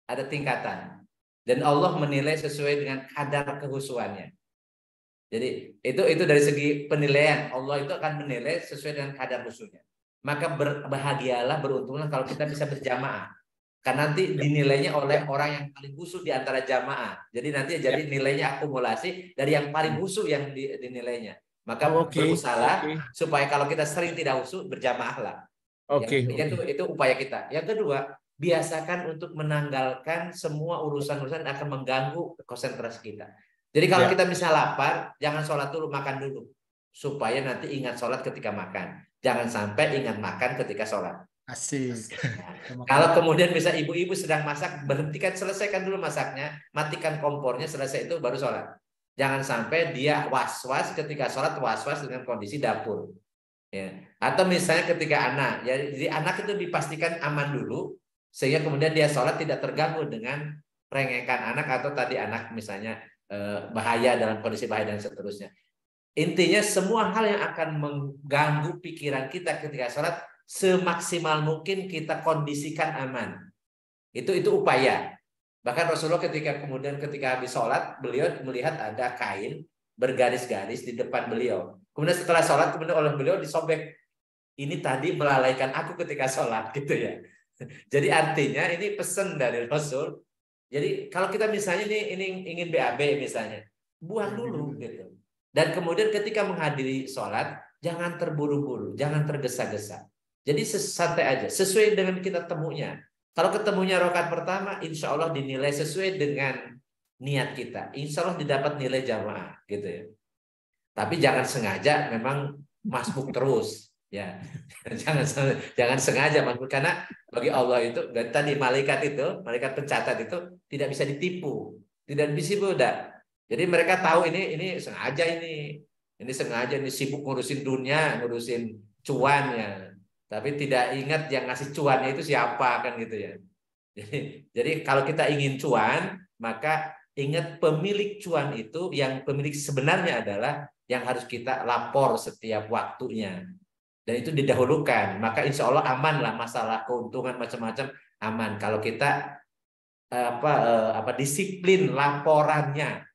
ada tingkatan, dan Allah menilai sesuai dengan kadar kehusuannya. Jadi itu dari segi penilaian, Allah itu akan menilai sesuai dengan kadar khusyuknya. Maka berbahagialah, beruntunglah kalau kita bisa berjamaah. Karena nanti dinilainya oleh orang yang paling khusyuk di antara jamaah. Jadi nanti jadi nilainya akumulasi dari yang paling khusyuk yang dinilainya. Maka berusahalah supaya kalau kita sering tidak khusyuk, berjamaahlah. Itu upaya kita. Yang kedua, biasakan untuk menanggalkan semua urusan-urusan yang akan mengganggu konsentrasi kita. Jadi kalau kita bisa lapar, jangan sholat dulu, makan dulu. Supaya nanti ingat sholat ketika makan. Jangan sampai ingat makan ketika sholat. Asik. Kalau kemudian bisa ibu-ibu sedang masak, berhentikan, selesaikan dulu masaknya, matikan kompornya, selesai itu baru sholat. Jangan sampai dia was-was ketika sholat, was-was dengan kondisi dapur. Ya. Atau misalnya ketika anak, ya, jadi anak itu dipastikan aman dulu, sehingga kemudian dia sholat tidak terganggu dengan rengekan anak, atau tadi anak misalnya bahaya, dalam kondisi bahaya dan seterusnya. Intinya semua hal yang akan mengganggu pikiran kita ketika sholat, semaksimal mungkin kita kondisikan aman. Itu upaya. Bahkan Rasulullah ketika habis sholat, beliau melihat ada kain bergaris-garis di depan beliau. Kemudian setelah sholat, kemudian oleh beliau disobek. Ini tadi melalaikan aku ketika sholat, gitu ya. Jadi artinya ini pesan dari Rasul. Jadi kalau kita misalnya ini ingin BAB misalnya, buang dulu gitu. Dan kemudian ketika menghadiri sholat, jangan terburu-buru, jangan tergesa-gesa. Jadi santai aja, sesuai dengan kita temunya. Kalau ketemunya rakaat pertama, insya Allah dinilai sesuai dengan niat kita. Insya Allah didapat nilai jamaah, gitu ya. Tapi jangan sengaja memang masbuk terus, ya. Jangan sengaja masbuk, karena bagi Allah itu, dan tadi malaikat pencatat itu tidak bisa ditipu, tidak bisa udah. Jadi mereka tahu ini sengaja ini sengaja sibuk ngurusin dunia, ngurusin cuannya. Tapi tidak ingat yang ngasih cuannya itu siapa, kan gitu ya. Jadi kalau kita ingin cuan, maka ingat pemilik cuan itu, yang pemilik sebenarnya adalah yang harus kita lapor setiap waktunya. Dan itu didahulukan. Maka insya Allah aman lah, masalah keuntungan macam-macam aman. Kalau kita disiplin laporannya,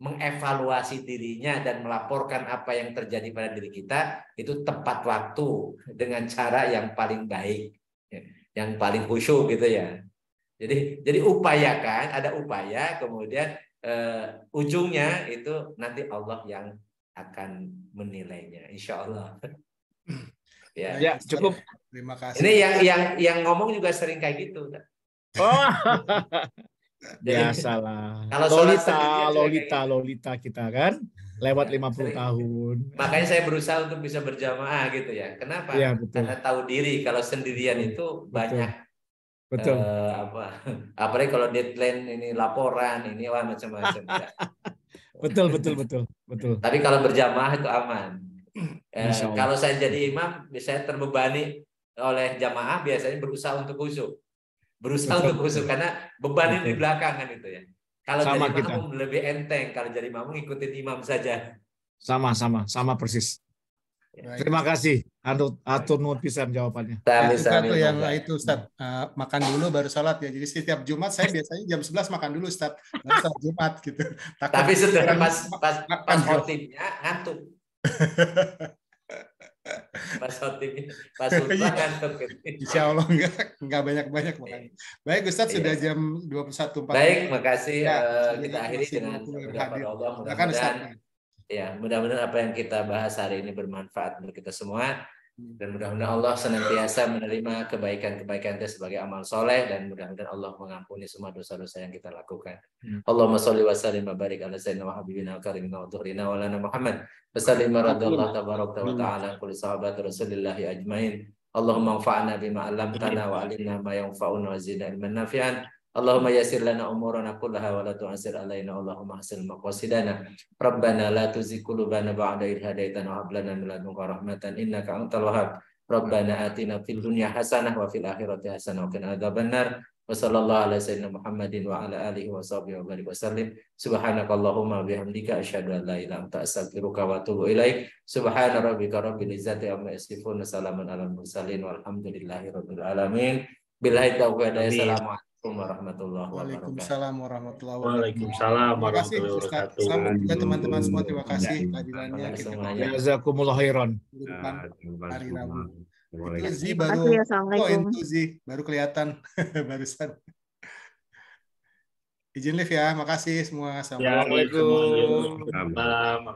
mengevaluasi dirinya dan melaporkan apa yang terjadi pada diri kita, itu tepat waktu dengan cara yang paling baik, yang paling khusyuk gitu ya. Jadi upayakan, ada upaya, kemudian ujungnya itu nanti Allah yang akan menilainya, insya Allah. Ya, cukup. Terima kasih. Ini yang ngomong juga sering kayak gitu. Oh. Biasalah. Kalau Lolita kita kan lewat 50 tahun. Makanya saya berusaha untuk bisa berjamaah gitu ya. Kenapa? Ya, karena tahu diri kalau sendirian itu banyak betul. Apalagi kalau deadline ini laporan ini macam-macam. Betul. Tapi kalau berjamaah itu aman. Kalau saya jadi imam, biasanya terbebani oleh jamaah, biasanya berusaha untuk khusyuk. Untuk khusyuk karena beban ini di belakang kan itu ya. Kalau jadi makmum lebih enteng, kalau jadi makmum ngikutin imam saja. Sama persis. Baik. Terima kasih. Atur nuhun pisan jawabannya. Itu yang itu Ustaz, makan dulu baru sholat ya. Jadi setiap Jumat saya biasanya jam 11 makan dulu Ustaz. Baru sholat Jumat gitu. Tapi setelah pas khotibnya ngantuk. Pas khotbah ngantuk. Insya Allah enggak banyak makanya. Baik Ustaz, sudah jam 21.40. Baik, makasih. Kita akhiri dengan mudah-mudahan apa yang kita bahas hari ini bermanfaat untuk kita semua. Dan mudah-mudahan Allah senantiasa menerima kebaikan-kebaikan itu sebagai amal soleh, dan mudah-mudahan Allah mengampuni semua dosa-dosa yang kita lakukan. Allahumma sholli wa sallim wa barik ala sayyidina wa habibina al-karimina wa dhuhrina wa lana Muhammad wa sallim radhiyallahu tabaraka wa ta'ala kulli sahabat Rasulillahi ajmain. Allahumma anfa'na bima 'allamtana wa 'allimna ma yanfa'una wa zidna ilman nafi'an. Allahumma yassir lana umurana kullaha wa la tu'assir alaina. Allahumma ahsin maqasidana. Rabbana la tuzigh qulubana ba'da idh hadaitana wa hab lana min ladunka rahmatan innaka antal wahhab. Rabbana atina fid dunya hasanah wa fil akhirati hasanah wa qina adzabannar. Wa sallallahu ala sayyidina Muhammadin wa ala alihi wa sahbihi wa barik wasallim. Subhanakallahumma bihamdika asyhadu an la ilaha illa anta astaghfiruka wa atubu ilaik. Subhana rabbika rabbil izzati amma yasifun. Salamun alal mursalin walhamdulillahi rabbil alamin. Billahi taufiq. Assalamualaikum warahmatullahi wabarakatuh. Waalaikumsalam warahmatullahi wabarakatuh. Waalaikumsalam warahmatullahi wabarakatuh. Sama juga teman-teman semua, terima kasih kehadirannya. Jazakumullah khairan. Hari Rabu. Itu Zi Terima baru, kasih, Assalamualaikum. itu Zi baru kelihatan barusan. Izin live ya, makasih semua. Ya, Assalamualaikum. semuanya.